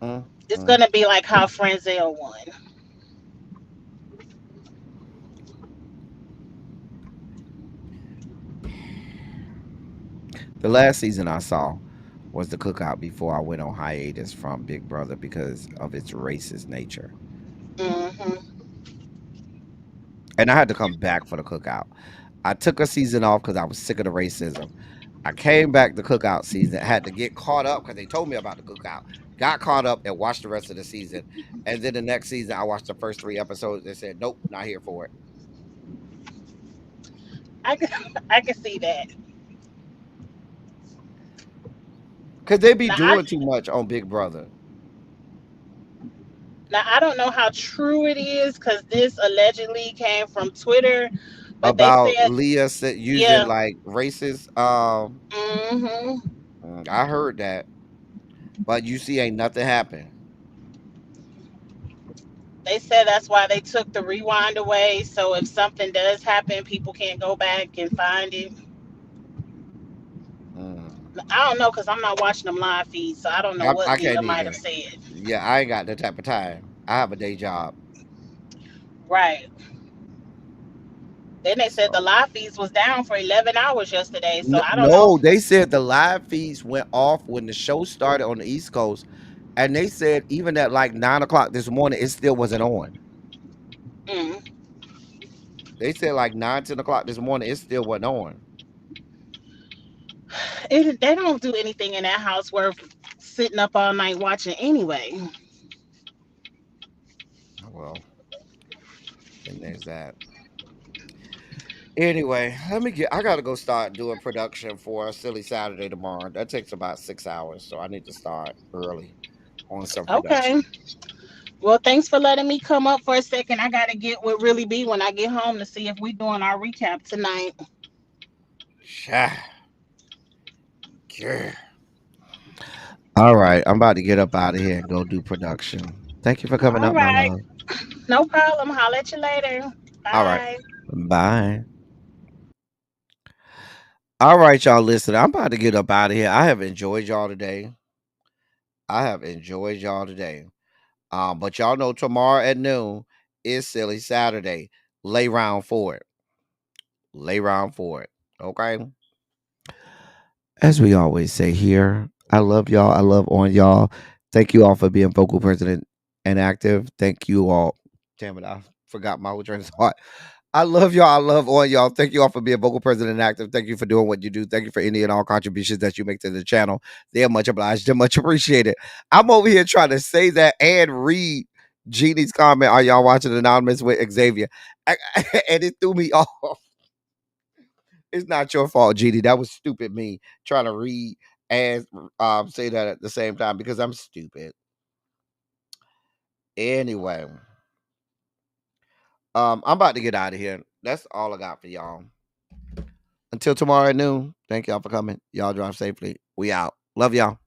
Mm, It's mm. gonna be like how Franzel won. The last season I saw was the cookout before I went on hiatus from Big Brother because of its racist nature. Hmm. And I had to come back for the cookout. I took a season off because I was sick of the racism. I came back the cookout season, had to get caught up because they told me about the cookout. Got caught up and watched the rest of the season. And then the next season, I watched the first 3 episodes. They said, nope, not here for it. I can I can see that. Because they be Now I doing too much on Big Brother. now I don't know how true it is because this allegedly came from Twitter, but they About said Leah using yeah. like racist. Hmm. I heard that. But you see, ain't nothing happened. They said that's why they took the rewind away. So if something does happen, people can't go back and find it. Mm. I don't know because I'm not watching them live feeds, so I don't know what I Leah can't might have either. said. Yeah, I ain't got that type of time. I have a day job. Right. Then they said the So live feeds was down for 11 hours yesterday, so I don't know. No, they said the live feeds went off when the show started on the East Coast, and they said even at like 9 o'clock this morning, it still wasn't on. Mm. They said like 9, 10 o'clock this morning, it still wasn't on. They don't do anything in that house worth sitting up all night watching anyway. Well, then there's that. Anyway, let me get. I gotta go start doing production for a silly Saturday tomorrow. That takes about 6 hours, so I need to start early on some Okay. production. Well, thanks for letting me come up for a second. I gotta get with Really B when I get home to see if we doing our recap tonight. Sha- yeah. All right, I'm about to get up out of here and go do production. Thank you for coming All up, my right. love. No problem. Holler at you later. All right, Bye. bye. All right, y'all. Listen, I'm about to get up out of here. I have enjoyed y'all today. I have enjoyed y'all today. But y'all know tomorrow at noon is silly Saturday. Lay round for it. Lay round for it. Okay. As we always say here, I love y'all. I love on y'all. Thank you all for being vocal president and active. Thank you all. Damn it, I forgot my whole train of thought. I love y'all. I love on y'all. Thank you all for being vocal president and active. Thank you for doing what you do. Thank you for any and all contributions that you make to the channel. They're much obliged. They're much appreciated. I'm over here trying to say that and read Jeannie's comment. Are y'all watching Anonymous with Xavier? And it threw me off. It's not your fault, GD. That was stupid me trying to read and say that at the same time because I'm stupid. Anyway, I'm about to get out of here. That's all I got for y'all. Until tomorrow at noon, thank y'all for coming. Y'all drive safely. We out. Love y'all.